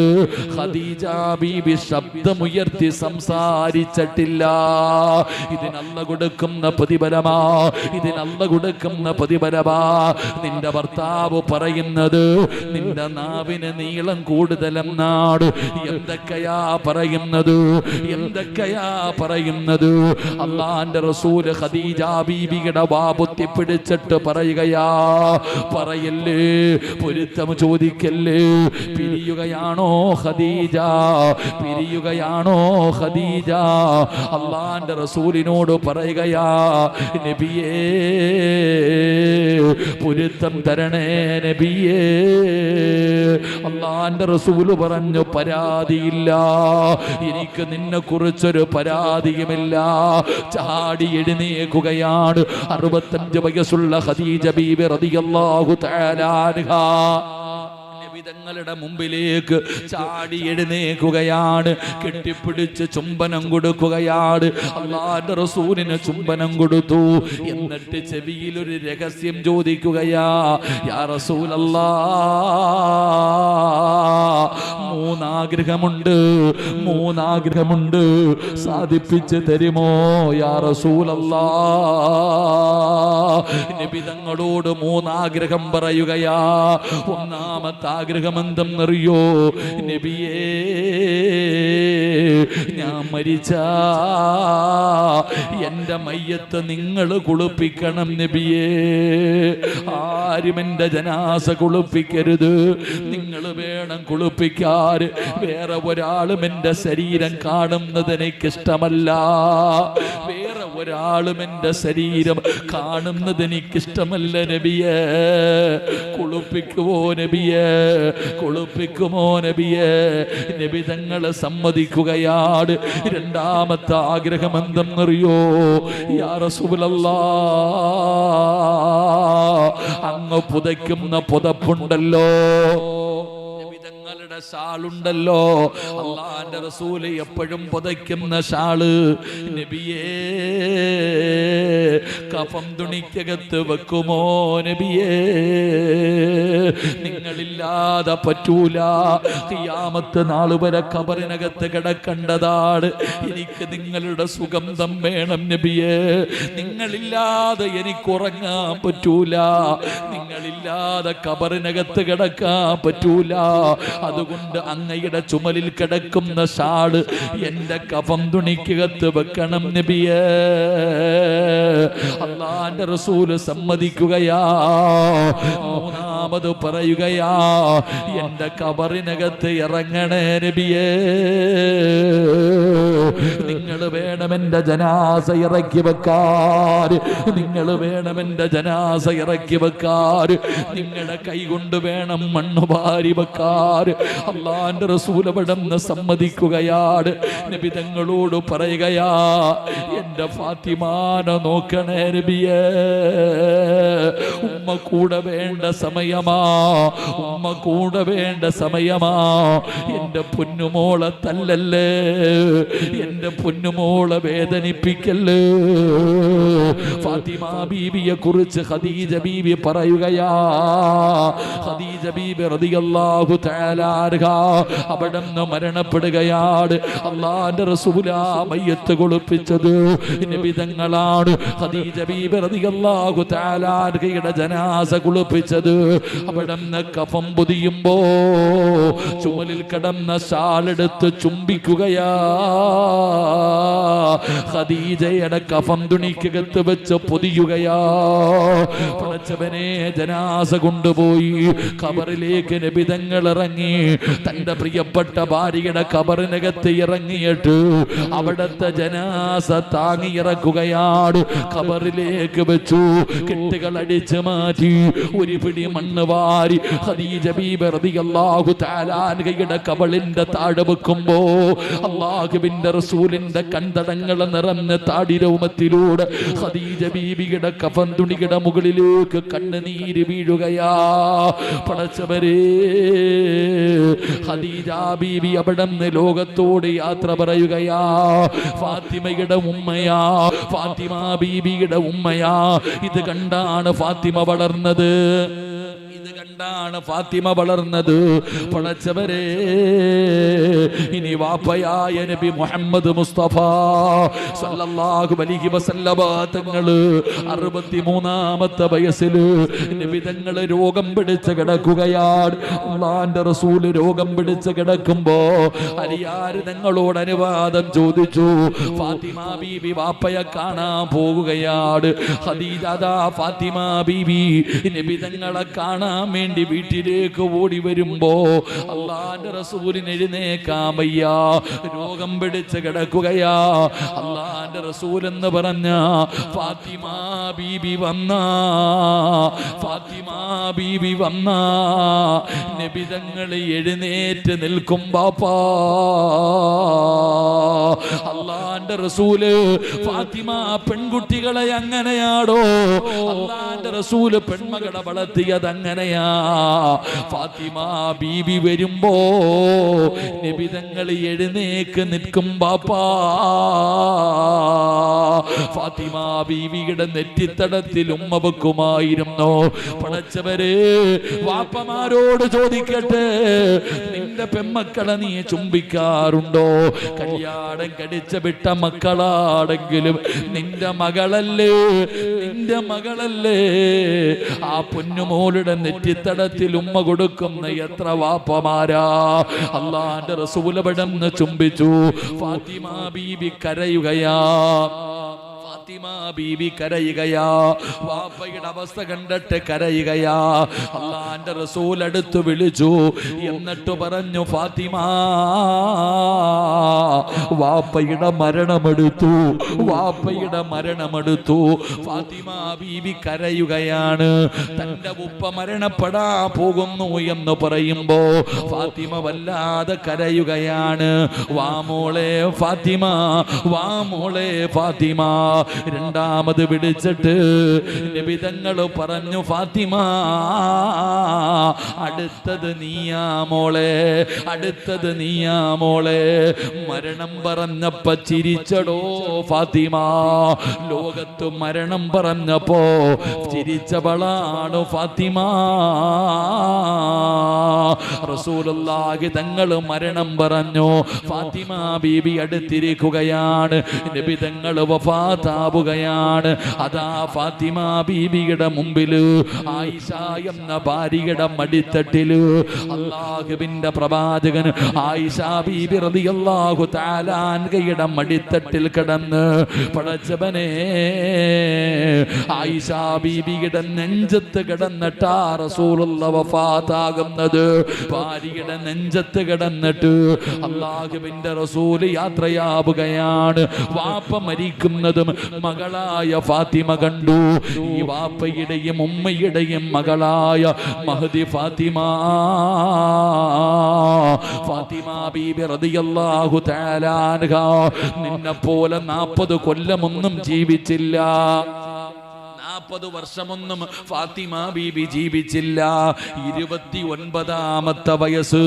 ഖദീജ ബീബി ശബ്ദമുയർത്തി സംസാരിച്ചിട്ടില്ല. ഇതിനല്ല കൊടുക്കുന്ന പ്രതിഫലമാ, ഇതിനല്ല കൊടുക്കുന്ന പ്രതിഫലമാ. നിന്റെ ഭർത്താവ് പറയുന്നത് നിന്റെ നാവിന് നീളം കൂടുതലെന്നാണ്. എന്തൊക്കെയാ പറയുന്നത്? എന്തൊക്കെയാ പറയുന്നത്? അള്ളാന്റെ റസൂല് ഖദീജ ബീവിയുടെ വാപൊത്തി പിടിച്ചിട്ട് പറയുകയാ, പറയല്ലേ, പൊരുത്തം ചോദിക്കല്ലേ. പിരിയുകയാണോ ഖദീജ? പിരിയുകയാണോ ഖദീജ? അള്ളാന്റെ റസൂലിനോട് പറയുകയാ, നബിയേ പൊരുത്തം തരണേ നബിയേ. അള്ളാന്റെ റസൂല് പറഞ്ഞു, പരാതിയില്ല, എനിക്ക് നിന്നെ കുറിച്ചൊരു പരാതിയുമില്ല. ചാടി എഴുന്നേൽക്കുകയാണ് 65 വയസ്സുള്ള ഖദീജ ബീവി റളിയല്ലാഹു തആല അൻഹാ. തങ്ങളുടെ മുമ്പിലേക്ക് ചാടി എഴുന്നേൽക്കുകയാണ്. കെട്ടിപ്പിടിച്ച് ചുംബനം കൊടുക്കുകയാണ്. അല്ലാഹുവിന്റെ റസൂലിന് ചുംബനം കൊടുത്തു. എന്നിട്ട് ചെവിയിൽ ഒരു രഹസ്യം ചോദിക്കുകയാ, യാ റസൂലല്ലാഹ്, 3 ആഗ്രഹമുണ്ട്, 3 ആഗ്രഹമുണ്ട്, സാധിപ്പിച്ച് തരുമോ യാ റസൂലല്ലാഹ്? നബി തങ്ങളോട് 3 ആഗ്രഹം പറയുകയാ. ഒന്നാമത്തെ ആഗ്രഹം എന്തെന്നറിയോ? നബിയേ, ഞാൻ മരിച്ചാ എന്റെ മയ്യത്ത് നിങ്ങൾ കുളിപ്പിക്കണം നബിയേ. ആരും എന്റെ ജനാസ കുളിപ്പിക്കരുത്, നിങ്ങൾ വേണം കുളിപ്പിക്കാൻ. വേറെ ഒരാളും എന്റെ ശരീരം കാണുന്നത് എനിക്കിഷ്ടമല്ല. വേറെ ഒരാളും എന്റെ ശരീരം കാണുന്നത് എനിക്കിഷ്ടമല്ല നബിയേ. കുളിപ്പിക്കുമോ നബിയേ? കുളിപ്പിക്കുമോ നബിയേ? നബി തങ്ങളെ സമ്മതിക്കുകയാണ്. രണ്ടാമത്തെ ആഗ്രഹം എന്തെന്നറിയോ? യാ റസൂലല്ലാഹ്, അങ്ങ് പുതയ്ക്കുന്ന പുതപ്പുണ്ടല്ലോ, തങ്ങളുടെ ഷാളുണ്ടല്ലോ, അല്ലാഹുവിന്റെ റസൂല് എപ്പോഴും പുതയ്ക്കുന്ന ഷാള്, നബിയേ കഫം തുണിക്കകത്ത് വെക്കുമോ നബിയേ? നിങ്ങളില്ലാതെ പറ്റൂല. ഖിയാമത്ത് നാൾ വരെ ഖബറിനകത്ത് കിടക്കേണ്ടതാണ്. എനിക്ക് നിങ്ങളുടെ സുഗന്ധം വേണം നബിയേ. നിങ്ങളില്ലാതെ എനിക്ക് ഉറങ്ങാൻ പറ്റൂല. നിങ്ങളില്ലാതെ ഖബറിനകത്ത് കിടക്കാൻ പറ്റൂല. അതുകൊണ്ട് അങ്ങയുടെ ചുമലിൽ കിടക്കുന്ന ഷാള് എന്റെ കഫം തുണിക്കകത്ത് വെക്കണം നബിയേ. അല്ലാഹുവിന്റെ റസൂല് സമ്മതിക്കുകയാ. മൂന്നാമത് പറയുകയാ, എന്റെ ഖബറിനകത്ത് ഇറങ്ങണേ നബിയേ, നിങ്ങൾ വേണം എന്റെ ജനാസ ഇറക്കി വെക്കാൻ, നിങ്ങൾ വേണം എന്റെ ജനാസ ഇറക്കി വെക്കാൻ, നിങ്ങളുടെ കൈ കൊണ്ട് വേണം മണ്ണ് വാരി വെക്കാൻ. അള്ളാന്റെ റസൂൽ അവിടുന്ന് സമ്മതിക്കുകയാണ്. നബി തങ്ങളോട് പറയുകയാ, എന്റെ ഫാത്തിമാനെ നോക്കണേ നബിയേ, ഉമ്മ കൂടെ വേണ്ട സമയമാ, ഉമ്മ കൂടെ വേണ്ട സമയമാ. എന്റെ പൊന്നുമോളെ തല്ലല്ലേ, എന്റെ പൊന്നുമോളെ വേദനിപ്പിക്കല്ലേ. ഫാത്തിമ ബീവിയെ കുറിച്ച് ഖദീജ ബീവി പറയുകയാ, ഖദീജ ബീബി റളിയല്ലാഹു തആല അൻഹ അവിടുന്ന് മരണപ്പെടുകയാണ്. അല്ലാഹുവിന്റെ റസൂലാ മയ്യത്ത് കുളിപ്പിച്ചത് നബി തങ്ങളാണ്. ഖദീജ ബീബി റളിയല്ലാഹു തആല അൻഹയുടെ ജനാസ കുളിപ്പിച്ചത്. അവിടുന്ന് കഫൻ പൊതിയുമ്പോ ചുമലിൽ കിടന്ന ഷാളെടുത്ത് ചുംബിക്കുകയാ. ഖദീജയുടെ കഫൻ തുണിക്കകത്ത് വെച്ച് പൊതിയുകയാ. പടച്ചവനെ, ജനാസ കൊണ്ടുപോയി ഖബറിലേക്ക് നബി തങ്ങൾ ഇറങ്ങി. തന്റെ പ്രിയപ്പെട്ട ഭാര്യയുടെ ഖബറിനകത്ത് ഇറങ്ങിയിട്ട് അവിടത്തെ ജനാസ താങ്ങി ഇറക്കുകയാണ്. ഖബറിലേക്ക് വെച്ചു, കെട്ടുകൾ അടിച്ചു മാറ്റി, ഒരു പിടി മണ്ണ് വാരി ഖദീജ ബീബി റളിയല്ലാഹു തആല അൻഹയുടെ കബളിന്റെ താഴെ വെക്കുമ്പോ അല്ലാഹുവിന്റെ റസൂലിന്റെ കൺതടങ്ങൾ നിറഞ്ഞ താടിരോമത്തിലൂടെ ഖദീജ ബീബിയുടെ കഫൻ തുണിയുടെ മുകളിലേക്ക് കണ്ണുനീര് വീഴുകയാ. പടച്ചവരേ, ഖദീജ ബീബി അവിടുന്ന് ലോകത്തോട് യാത്ര പറയുകയാ. ഫാത്തിമയുടെ ഉമ്മയാ, ഫാത്തിമ ബീബിയുടെ ഉമ്മയാ. ഇത് കണ്ടാണ് ഫാത്തിമ വളർന്നത്, ഇത് കണ്ടാണ് ഫാത്തിമ വളർന്നത്. പടച്ചവരേ, ഇനി വാപ്പയായ നബി മുഹമ്മദ് മുസ്തഫ സല്ലല്ലാഹു അലൈഹി വസല്ലമ തങ്ങള് 63ാമത്തെ വയസ്സിൽ നബി തങ്ങള് രോഗം പിടിച്ച് കിടക്കുകയാണ്. അല്ലാഹുവിന്റെ റസൂല് രോഗം പിടിച്ച് കിടക്കുമ്പോ അലിയാര് തങ്ങളോട് അനുവാദം ചോദിച്ചു. ഫാത്തിമ ബീബി വാപ്പയെ കാണാൻ പോകുകയാണ്. ഖദീജ ഫാത്തിമ ബീബി നബി തങ്ങളെ കാണാൻ വേണ്ടി വീട്ടിലേക്ക് ഓടി വരുമ്പോ അല്ലാഹുവിന്റെ റസൂലിന് എഴുന്നേക്കാൻ വയ്യ, രോഗം പിടിച്ച് കിടക്കുകയാ. അല്ലാഹുവിന്റെ റസൂൽ എന്ന് പറഞ്ഞ ഫാത്തിമ ബീബി വന്ന, ഫാത്തിമ ബീബി വന്ന നബി തങ്ങൾ എഴുന്നേറ്റ് നിൽക്കും. ബാപ്പാ, അല്ലാഹുവിന്റെ റസൂല് ഫാത്തിമ പെൺകുട്ടികളെ അങ്ങനെയാടോ, അല്ലാഹുവിന്റെ റസൂല് പെൺമകളെ വളർത്തിയത് അങ്ങനെയാ. ഫാത്തിമ ബീബി വരുമ്പോ നബി തങ്ങൾ എഴുന്നേക്ക് നിൽക്കും. ബാപ്പാ, ഫാത്തിമ ബീവിയുടെ നെറ്റിത്തടത്തിൽ ഉമ്മ വെക്കുമായിരുന്നു. പടച്ചവരെ, വാപ്പമാരോട് ചോദിക്കട്ടെ, നിന്റെ പെമ്മക്കളെ നീ ചുംബിക്കാറുണ്ടോ? കല്യാണം കഴിച്ച വിട്ട മക്കളാണെങ്കിലും നിന്റെ മകളല്ലേ, നിന്റെ മകളല്ലേ, ആ പൊന്നുമോളുടെ നെറ്റിത്തടത്തിൽ ഉമ്മ കൊടുക്കുന്ന എത്ര വാപ്പമാരാ. അല്ലാഹുവിന്റെ റസൂൽ അവിടുന്ന് ചുംബിച്ചു. ഫാത്തിമ ബീബി കരയുകയാ, ഫാത്തിമ ബീബി കരയുകയാ. വാപ്പയുടെ അവസ്ഥ കണ്ടിട്ട് കരയുകയാ. അല്ലാഹുവിന്റെ റസൂൽ അടുത്ത് വിളിച്ചു. എന്നിട്ട് പറഞ്ഞു, ഫാത്തിമ, വാപ്പയുടെ മരണമെടുത്തു, വാപ്പയുടെ മരണമെടുത്തു. ഫാത്തിമ ബീബി കരയുകയാണ്. തന്റെ ഉപ്പ മരണപ്പെടാ പോകുന്നു എന്ന് പറയുമ്പോ ഫാത്തിമ വല്ലാതെ കരയുകയാണ്. വാ മോളെ ഫാത്തിമ, വാ മോളെ ഫാത്തിമ. രണ്ടാമത് വിളിച്ചിട്ട് നബി തങ്ങൾ പറഞ്ഞു, ഫാത്തിമ, അടുത്തത് നീയാ മോളെ, അടുത്തത് നീയാ മോളെ. മരണം പറഞ്ഞപ്പ ചിരിച്ചടോ ഫാത്തിമ. ലോകത്ത് മരണം പറഞ്ഞപ്പോ ചിരിച്ചവളാണ് ഫാത്തിമ. റസൂലുള്ളാഹി തങ്ങൾ മരണം പറഞ്ഞു. ഫാത്തിമ ബീബി അടുത്തിരിക്കുകയാണ്. നബി തങ്ങൾ വഫാത്താ വഫാത്താവുകയാണ്. അതാ ഫാത്തിമ ബീബിയുടെ മുമ്പില് ആയിഷ എന്ന ഭാര്യയുടെ മടിത്തട്ടില് അല്ലാഹുവിന്റെ പ്രവാചകൻ ആയിഷ ബീബി റളിയല്ലാഹു തആല അൻഹയുടെ മടിത്തട്ടിൽ കിടന്ന് പടച്ചവനെ ആയിഷ ബീബിയുടെ നെഞ്ചത്ത് കിടന്നിട്ടാ റസൂലുള്ളാഹി വഫാത്താകുന്നത്. ഭാര്യയുടെ നെഞ്ചത്ത് കിടന്നിട്ട് അല്ലാഹുവിന്റെ റസൂൽ യാത്രയാവുകയാണ്. വാപ്പ മരിക്കുന്നതും മകളായ ഫാത്തിമ കണ്ടു. ഈ വാപ്പയുടെയും ഉമ്മയുടെയും മകളായ മഹദി ഫാത്തിമ ബീബി റളിയല്ലാഹു തആല അൻഹ നിന്നെ പോലെ 40 കൊല്ലമൊന്നും ജീവിച്ചില്ല. 40 വർഷമൊന്നും ഫാത്തിമ ബീബി ജീവിച്ചില്ല. 29ാമത്തെ വയസ്സ്,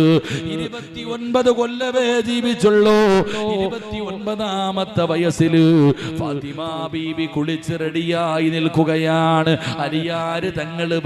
29 കൊല്ലമേ ജീവിച്ചുള്ളൂ. 29ാമത്തെ വയസ്സില് ഫാത്തിമ ബീബി കുളിച്ച് റെഡിയായി നിൽക്കുകയാണ്. അലിയാര് തങ്ങള്